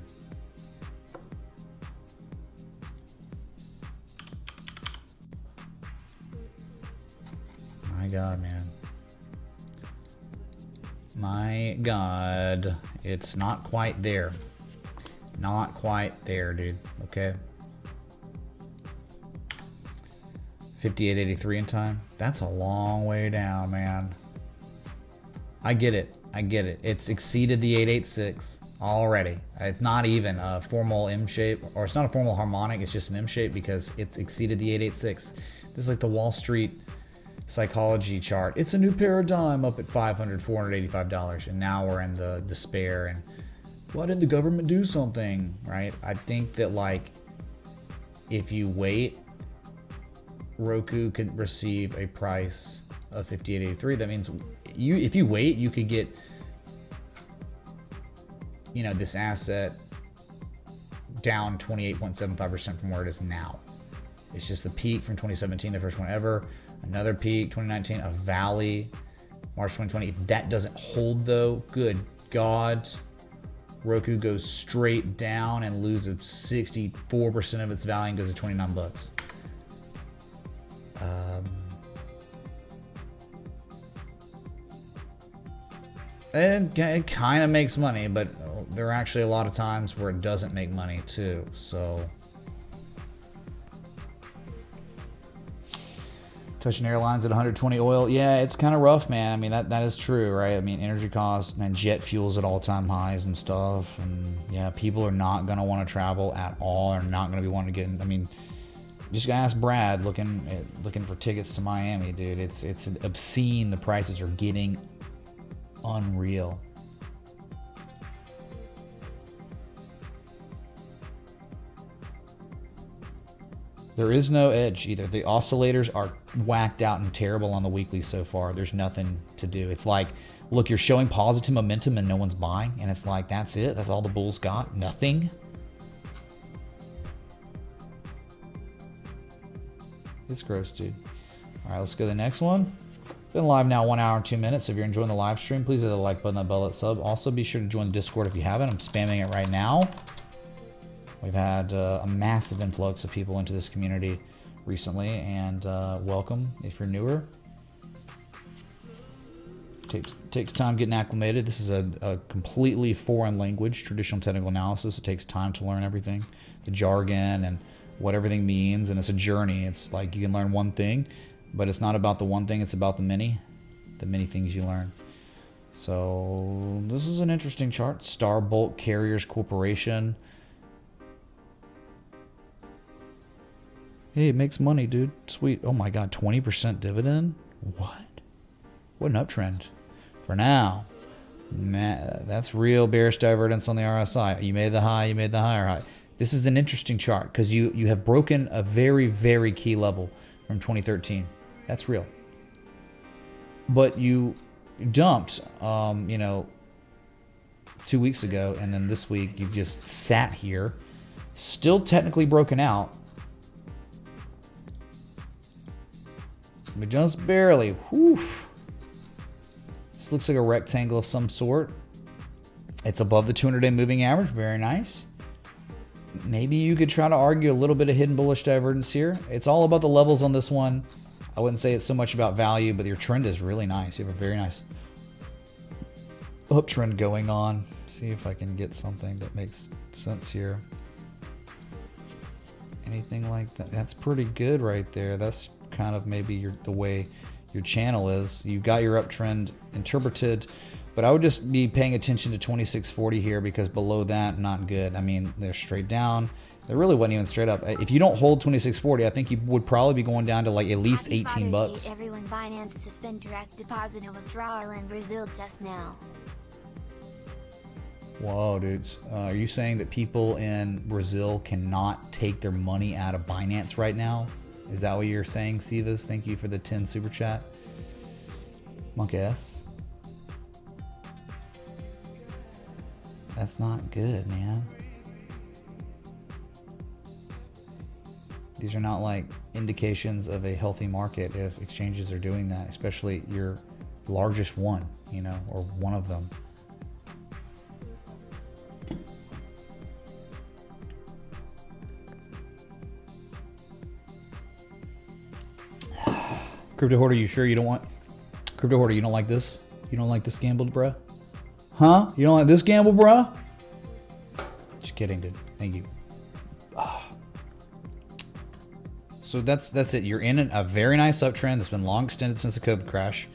My God, man. My God, it's not quite there. Not quite there, dude. Okay. 58.83 in time. That's a long way down, man. I get it. I get it. It's exceeded the 886 already. It's not even a formal M shape, or it's not a formal harmonic. It's just an M shape because it's exceeded the 886. This is like the Wall Street psychology chart. It's a new paradigm up at $500, $485, and now we're in the despair and why didn't the government do something, right? I think that, like, if you wait, Roku could receive a price of $58.83. That means if you wait, you could get, you know, this asset down 28.75% from where it is now. It's just the peak from 2017, the first one ever. Another peak, 2019, a valley, March 2020. If that doesn't hold, though, good God, Roku goes straight down and loses 64% of its value and goes to $29. And it kind of makes money, but there are actually a lot of times where it doesn't make money too. So, touching airlines at 120 oil, yeah, it's kind of rough, man. I mean, that is true, right? I mean, energy costs and jet fuels at all-time highs and stuff, and yeah, people are not gonna want to travel at all. Are not gonna be wanting to get. I mean, just ask Brad looking for tickets to Miami, dude. It's obscene. The prices are getting unreal. There is no edge either. The oscillators are whacked out and terrible on the weekly so far. There's nothing to do. It's like, look, you're showing positive momentum and no one's buying, and it's like, that's it. That's all the bulls got. Nothing. It's gross, dude. All right, let's go to the next one. Been live now 1 hour and 2 minutes. So if you're enjoying the live stream, please hit the like button, that bell, that sub. Also, be sure to join the Discord if you haven't. I'm spamming it right now. We've had a massive influx of people into this community recently, and welcome if you're newer. Takes time getting acclimated. This is a completely foreign language, traditional technical analysis. It takes time to learn everything, the jargon and what everything means, and it's a journey. It's like you can learn one thing, but it's not about the one thing, it's about the many things you learn. So this is an interesting chart. Star Bulk Carriers Corporation. Hey, it makes money, dude. Sweet. Oh my God, 20% dividend? What? What an uptrend. For now. Man, that's real bearish divergence on the RSI. You made the high, you made the higher high. This is an interesting chart because you have broken a very, very key level from 2013. That's real. But you dumped, 2 weeks ago, and then this week you've just sat here, still technically broken out, but just barely. Whew. This looks like a rectangle of some sort. It's above the 200-day moving average. Very nice. Maybe you could try to argue a little bit of hidden bullish divergence here. It's all about the levels on this one. I wouldn't say it's so much about value, but your trend is really nice. You have a very nice uptrend going on. See if I can get something that makes sense here. Anything like that? That's pretty good right there. That's kind of maybe the way your channel is. You got your uptrend interpreted, but I would just be paying attention to 2640 here, because below that, not good. I mean, they're straight down. They really wasn't even straight up. If you don't hold 2640, I think you would probably be going down to like at least 18 bucks. Everyone, Binance suspend direct deposit and withdrawal in Brazil just now. Whoa, dudes. Are you saying that people in Brazil cannot take their money out of Binance right now? Is that what you're saying, Sivas? Thank you for the 10 super chat. Monk S. That's not good, man. These are not like indications of a healthy market if exchanges are doing that, especially your largest one, you know, or one of them. Crypto Hoarder, you sure you don't want... Crypto Hoarder, you don't like this? You don't like this gambled, bruh? Huh? You don't like this gamble, bruh? Just kidding, dude. Thank you. So that's it. You're in a very nice uptrend that's been long extended since the COVID crash.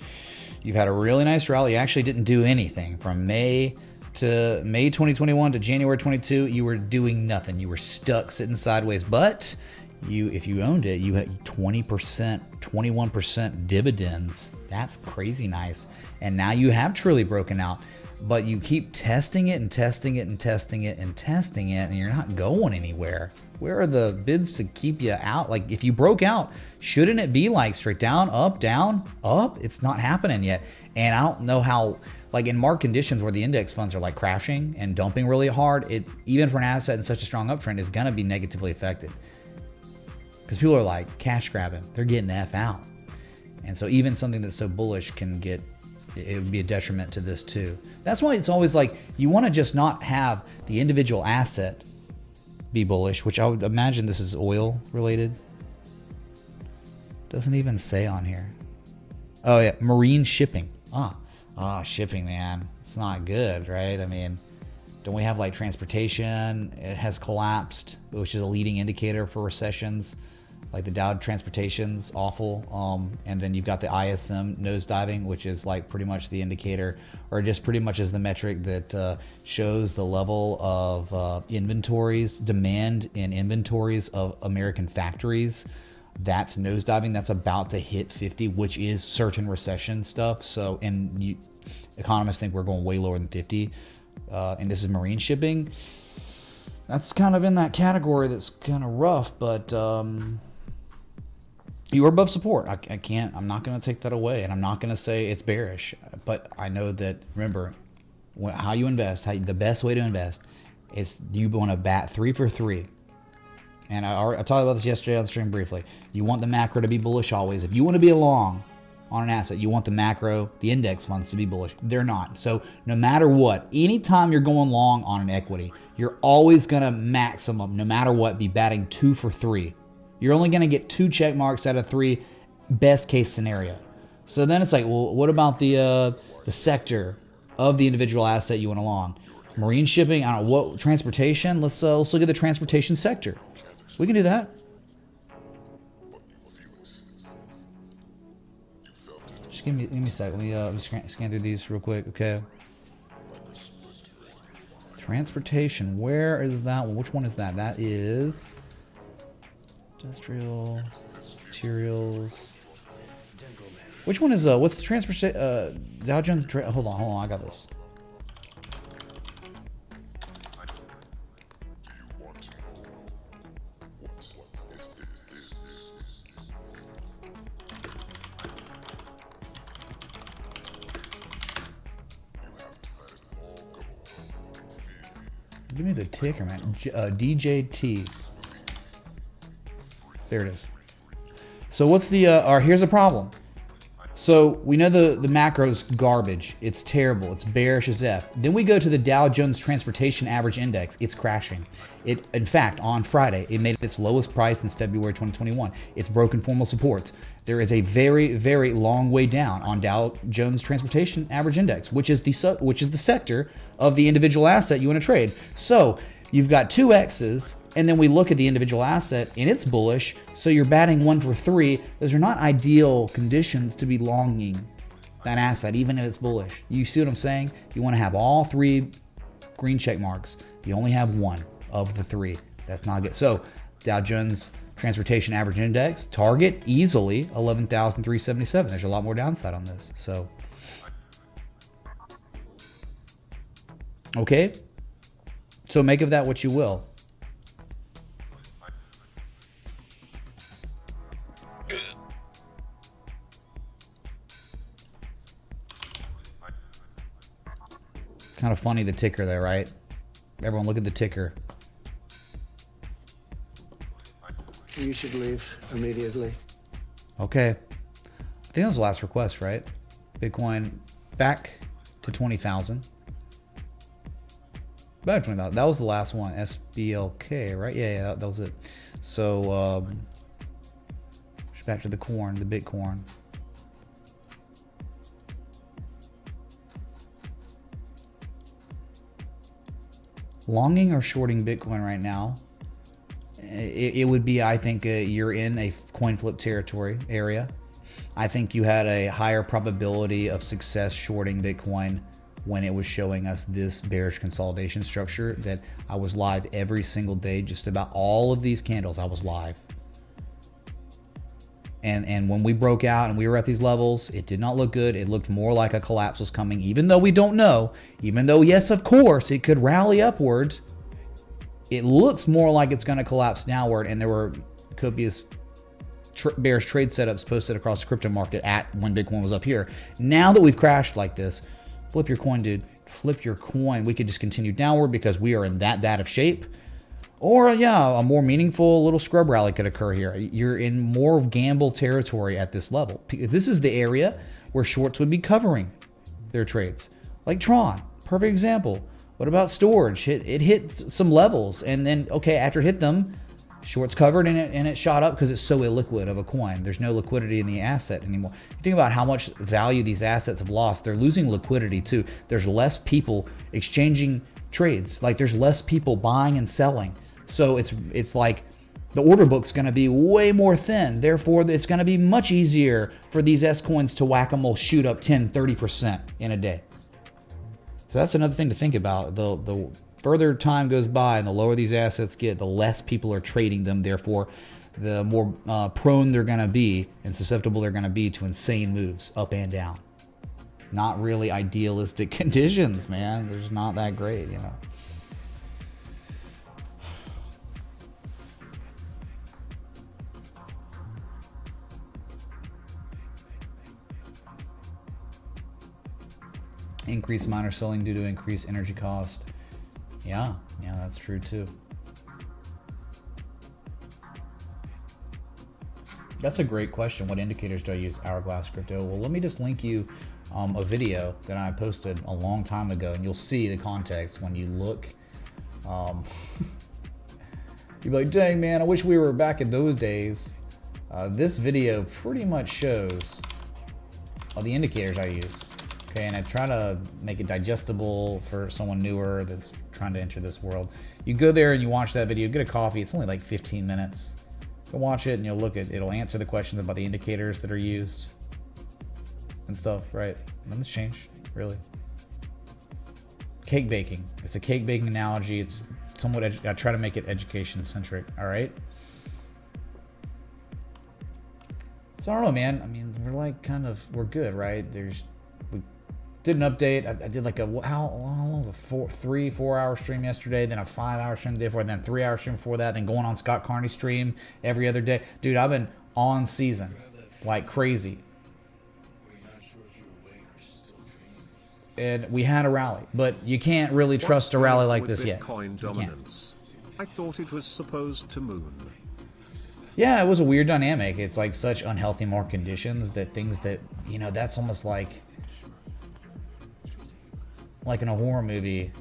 You've had a really nice rally. You actually didn't do anything from May 2021 to January 22. You were doing nothing. You were stuck sitting sideways. But if you owned it, you had 20%, 21% dividends. That's crazy nice. And now you have truly broken out. But you keep testing it and testing it and testing it and testing it, and you're not going anywhere. Where are the bids to keep you out? Like, if you broke out, shouldn't it be like straight down, up, down, up? It's not happening yet. And I don't know how, like in market conditions where the index funds are like crashing and dumping really hard, it, even for an asset in such a strong uptrend, is gonna be negatively affected. Because people are like cash grabbing, they're getting the F out. And so even something that's so bullish can get, it would be a detriment to this too. That's why it's always like, you wanna just not have the individual asset be bullish, which I would imagine this is oil related. Doesn't even say on here. Oh yeah, marine shipping. Shipping, man. It's not good, right? I mean, don't we have like transportation? It has collapsed, which is a leading indicator for recessions. Like the Dow transportation's awful. And then you've got the ISM nosediving, which is like pretty much the indicator, or just pretty much is the metric that shows the level of inventories, demand in inventories of American factories. That's nosediving. That's about to hit 50, which is certain recession stuff. So, and economists think we're going way lower than 50. And this is marine shipping. That's kind of in that category that's kind of rough, but you are above support. I'm not going to take that away, and I'm not going to say it's bearish, but I know that, remember, how you invest, the best way to invest is you want to bat 3 for 3. And I talked about this yesterday on stream briefly. You want the macro to be bullish always. If you want to be a long on an asset, you want the macro, the index funds to be bullish. They're not. So no matter what, anytime you're going long on an equity, you're always going to maximum, no matter what, be batting 2 for 3. You're only going to get 2 check marks out of 3, best case scenario. So then it's like, well, what about the sector of the individual asset you want to long? Marine shipping, I don't know, what, transportation? Let's look at the transportation sector. We can do that. Just give me a sec. Let me scan through these real quick. Okay. Transportation. Where is that one? Which one is that? That is industrial materials. Which one is what's the transportation? Dow Jones. Hold on. I got this. Give me the ticker, man. DJT. There it is. So what's the, here's a problem. So we know the macro's garbage. It's terrible. It's bearish as F. Then we go to the Dow Jones Transportation Average Index. It's crashing. In fact, on Friday, it made its lowest price since February 2021. It's broken formal supports. There is a very, very long way down on Dow Jones Transportation Average Index, which is the sector of the individual asset you want to trade. So you've got two X's, and then we look at the individual asset, and it's bullish, so you're batting 1 for 3. Those are not ideal conditions to be longing that asset, even if it's bullish. You see what I'm saying? You want to have all 3 green check marks. You only have 1 of the 3. That's not good. So Dow Jones Transportation Average Index, target easily 11,377. There's a lot more downside on this. So, okay. So make of that what you will. Kind of funny, the ticker there, right? Everyone look at the ticker. You should leave immediately. Okay. I think that was the last request, right? Bitcoin back to 20,000. Back to 20,000. That was the last one. SBLK, right? Yeah, that was it. So, back to the corn, the Bitcoin. Longing or shorting Bitcoin right now? It would be, I think, you're in a coin flip territory area. I think you had a higher probability of success shorting Bitcoin when it was showing us this bearish consolidation structure that I was live every single day. Just about all of these candles, I was live. And when we broke out and we were at these levels, it did not look good. It looked more like a collapse was coming, even though we don't know. Even though, yes, of course, it could rally upwards. It looks more like it's going to collapse downward, and there were copious bearish trade setups posted across the crypto market at when Bitcoin was up here. Now that we've crashed like this, flip your coin, dude. Flip your coin. We could just continue downward because we are in that bad of shape. Or, yeah, a more meaningful little scrub rally could occur here. You're in more gamble territory at this level. This is the area where shorts would be covering their trades. Like Tron, perfect example. What about storage? It hit some levels, and then, okay, after it hit them, shorts covered, and it shot up because it's so illiquid of a coin. There's no liquidity in the asset anymore. Think about how much value these assets have lost. They're losing liquidity, too. There's less people exchanging trades. Like, there's less people buying and selling. So it's like the order book's going to be way more thin. Therefore, it's going to be much easier for these S coins to whack-a-mole shoot up 10, 30% in a day. So that's another thing to think about. The further time goes by and the lower these assets get, the less people are trading them. Therefore, the more prone they're going to be and susceptible they're going to be to insane moves up and down. Not really idealistic conditions, man. They're just not that great, you know. Increased miner selling due to increased energy cost. Yeah, that's true too. That's a great question. What indicators do I use? Hourglass Crypto. Well, let me just link you a video that I posted a long time ago, and you'll see the context when you look. You'll be like, dang man, I wish we were back in those days. This video pretty much shows all the indicators I use. Okay, and I try to make it digestible for someone newer that's trying to enter this world. You go there and you watch that video, get a coffee. It's only like 15 minutes. Go watch it and you'll look at it'll answer the questions about the indicators that are used and stuff, right? Nothing's changed, really. Cake baking. It's a cake baking analogy. It's somewhat, I try to make it education centric, all right? So I don't know, man. I mean, we're like we're good, right? We did an update. I did like how long? A 3-4 hour stream yesterday, then a 5 hour stream the day before, then 3 hour stream before that, then going on Scott Carney's stream every other day. Dude, I've been on season like crazy. And we had a rally, but you can't really trust a rally like this yet. Bitcoin dominance. I thought it was supposed to moon. Yeah, it was a weird dynamic. It's like such unhealthy market conditions that things that, you know, that's almost like in a horror movie,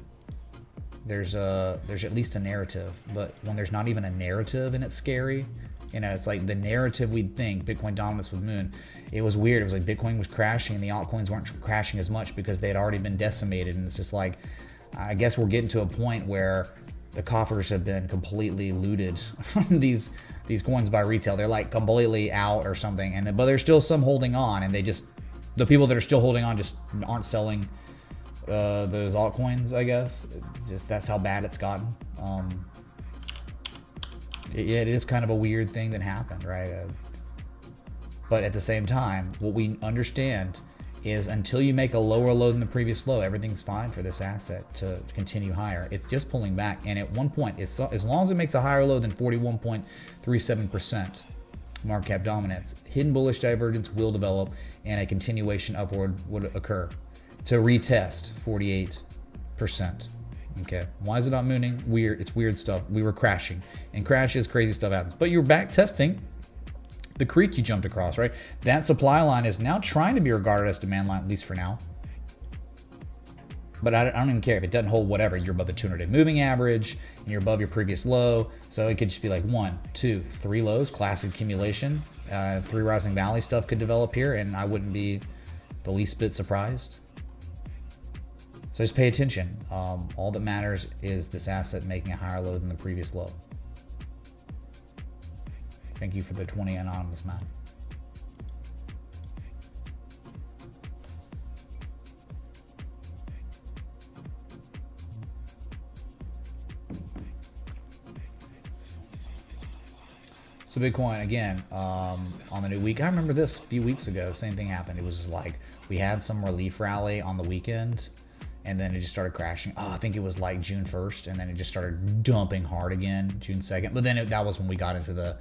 there's at least a narrative, but when there's not even a narrative and it's scary, you know, it's like the narrative we'd think Bitcoin dominance with Moon. It was weird. It was like Bitcoin was crashing and the altcoins weren't crashing as much because they had already been decimated. And it's just like, I guess we're getting to a point where the coffers have been completely looted from these coins by retail. They're like completely out or something, and but there's still some holding on, and the people that are still holding on just aren't selling those altcoins. I guess just that's how bad it's gotten. It is kind of a weird thing that happened, right? But at the same time, what we understand is until you make a lower low than the previous low, everything's fine for this asset to continue higher. It's just pulling back, and at one point, as long as it makes a higher low than 41.37% market cap dominance, hidden bullish divergence will develop, and a continuation upward would occur to retest 48%. Okay, why is it not mooning? Weird. It's weird stuff. We were crashing, and crashes, crazy stuff happens. But you're back testing the creek you jumped across, right? That supply line is now trying to be regarded as demand line, at least for now. But I don't even care if it doesn't hold whatever. You're above the 200-day moving average, and you're above your previous low. So it could just be like 1, 2, 3 lows, classic accumulation. 3 rising valley stuff could develop here, and I wouldn't be the least bit surprised. So just pay attention. All that matters is this asset making a higher low than the previous low. Thank you for the 20 anonymous man. So Bitcoin again on the new week. I remember this a few weeks ago. Same thing happened. It was like we had some relief rally on the weekend, and then it just started crashing. I think it was like June 1st, and then it just started dumping hard again June 2nd. But then that was when we got into the.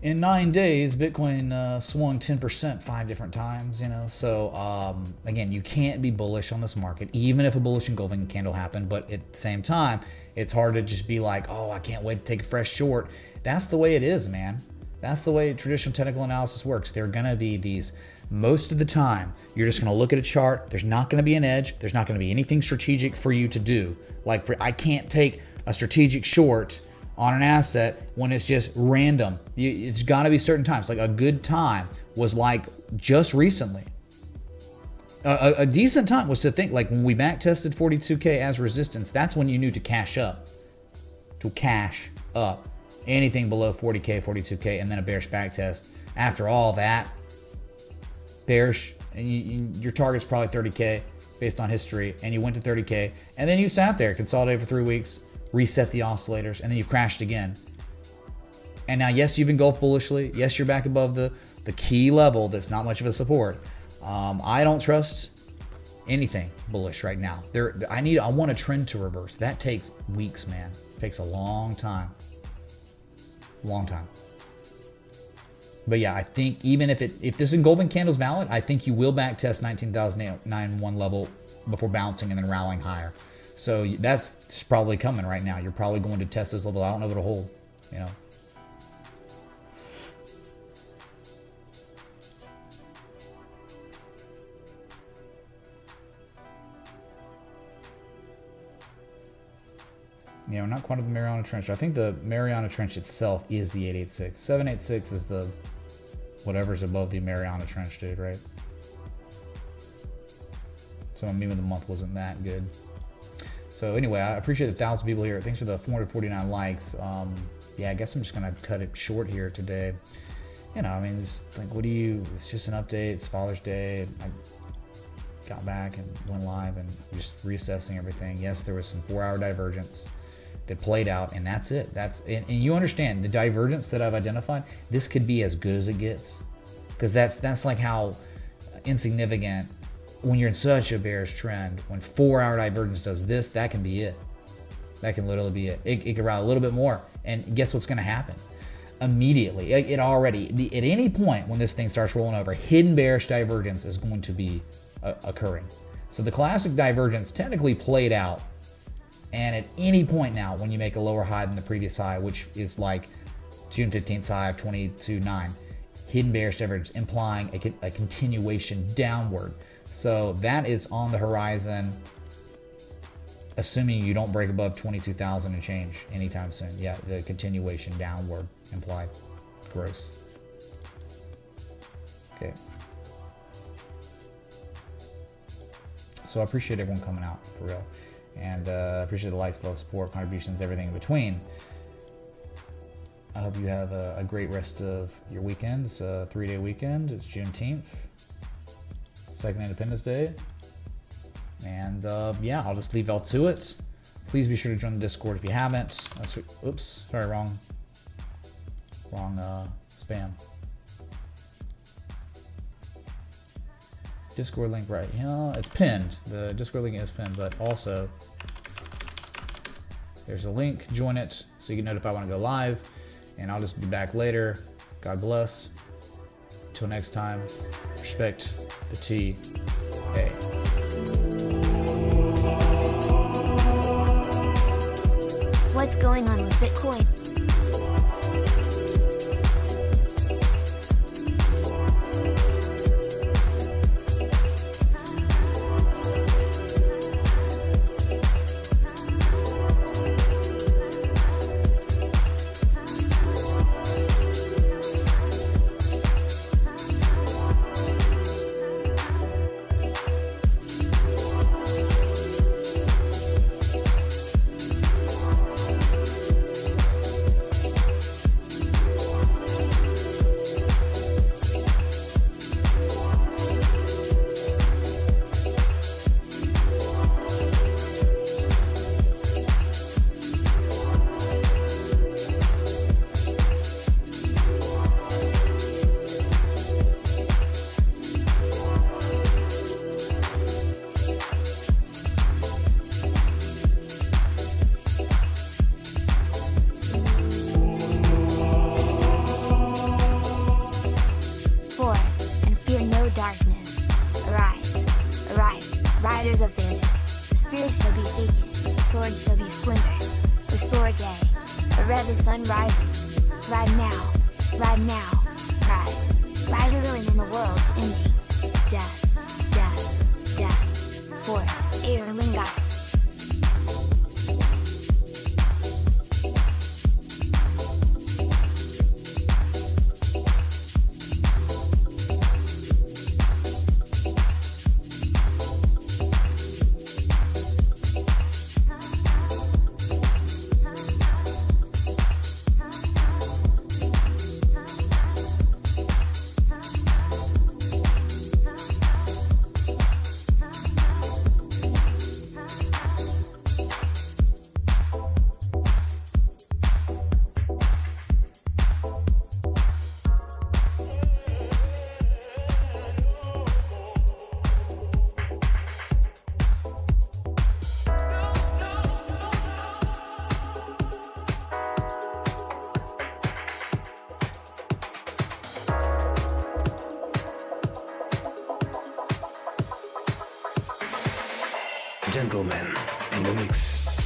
In 9 days, Bitcoin swung 10% 5 different times, you know. So again, you can't be bullish on this market, even if a bullish engulfing candle happened. But at the same time, it's hard to just be like, oh, I can't wait to take a fresh short. That's the way it is, man. That's the way traditional technical analysis works. There are going to be these, most of the time, you're just going to look at a chart. There's not going to be an edge. There's not going to be anything strategic for you to do. Like I can't take a strategic short on an asset when it's just random. It's got to be certain times. Like a good time was like just recently. A decent time was to think like when we back tested 42K as resistance, that's when you knew to cash up. To cash up. Anything below 40K, 42K, and then a bearish back test. After all that, bearish, and your target's probably 30K based on history, and you went to 30K, and then you sat there, consolidated for 3 weeks, reset the oscillators, and then you crashed again. And now, yes, you've engulfed bullishly. Yes, you're back above the key level that's not much of a support. I don't trust anything bullish right now. I want a trend to reverse. That takes weeks, man. It takes a long time. Long time. But yeah, I think even if this engulfing candle is valid, I think you will back test 19,091 level before bouncing and then rallying higher. So that's probably coming right now. You're probably going to test this level. I don't know if it'll hold, you know. Yeah, we're not quite at the Mariana Trench. I think the Mariana Trench itself is the 886. 786 is the whatever's above the Mariana Trench, dude, right? So meme of the month wasn't that good. So anyway, I appreciate the 1,000 people here. Thanks for the 449 likes. Yeah, I guess I'm just gonna cut it short here today. You know, I mean, it's like, it's just an update. It's Father's Day. I got back and went live and just reassessing everything. Yes, there was some 4-hour divergence that played out, and that's it. And you understand the divergence that I've identified. This could be as good as it gets, because that's like how insignificant when you're in such a bearish trend. When 4-hour divergence does this, that can be it. That can literally be it. It can rally a little bit more, and guess what's going to happen? Immediately, at any point when this thing starts rolling over, hidden bearish divergence is going to be occurring. So the classic divergence technically played out. And at any point now, when you make a lower high than the previous high, which is like June 15th high of 22.9. Hidden bearish divergence implying a continuation downward. So that is on the horizon, assuming you don't break above 22,000 and change anytime soon. Yeah, the continuation downward implied. Gross. Okay. So I appreciate everyone coming out, for real. And I appreciate the likes, love, support, contributions, everything in between. I hope you have a great rest of your weekend. It's a 3-day weekend. It's Juneteenth, second Independence Day. And yeah, I'll just leave y'all to it. Please be sure to join the Discord if you haven't. Oops, sorry, wrong spam. Discord link, right? Yeah, it's pinned. The Discord link is pinned, but also there's a link. Join it so you get notified when I go live. And I'll just be back later. God bless. Until next time, respect the T. Hey. What's going on with Bitcoin? Riders of bandit, the spears shall be shaken, swords shall be splintered, the sword day, a red the sun rises, ride now, ride, ride early in the world's ending, death, death, death, for Erlingas. Gentlemen in the mix.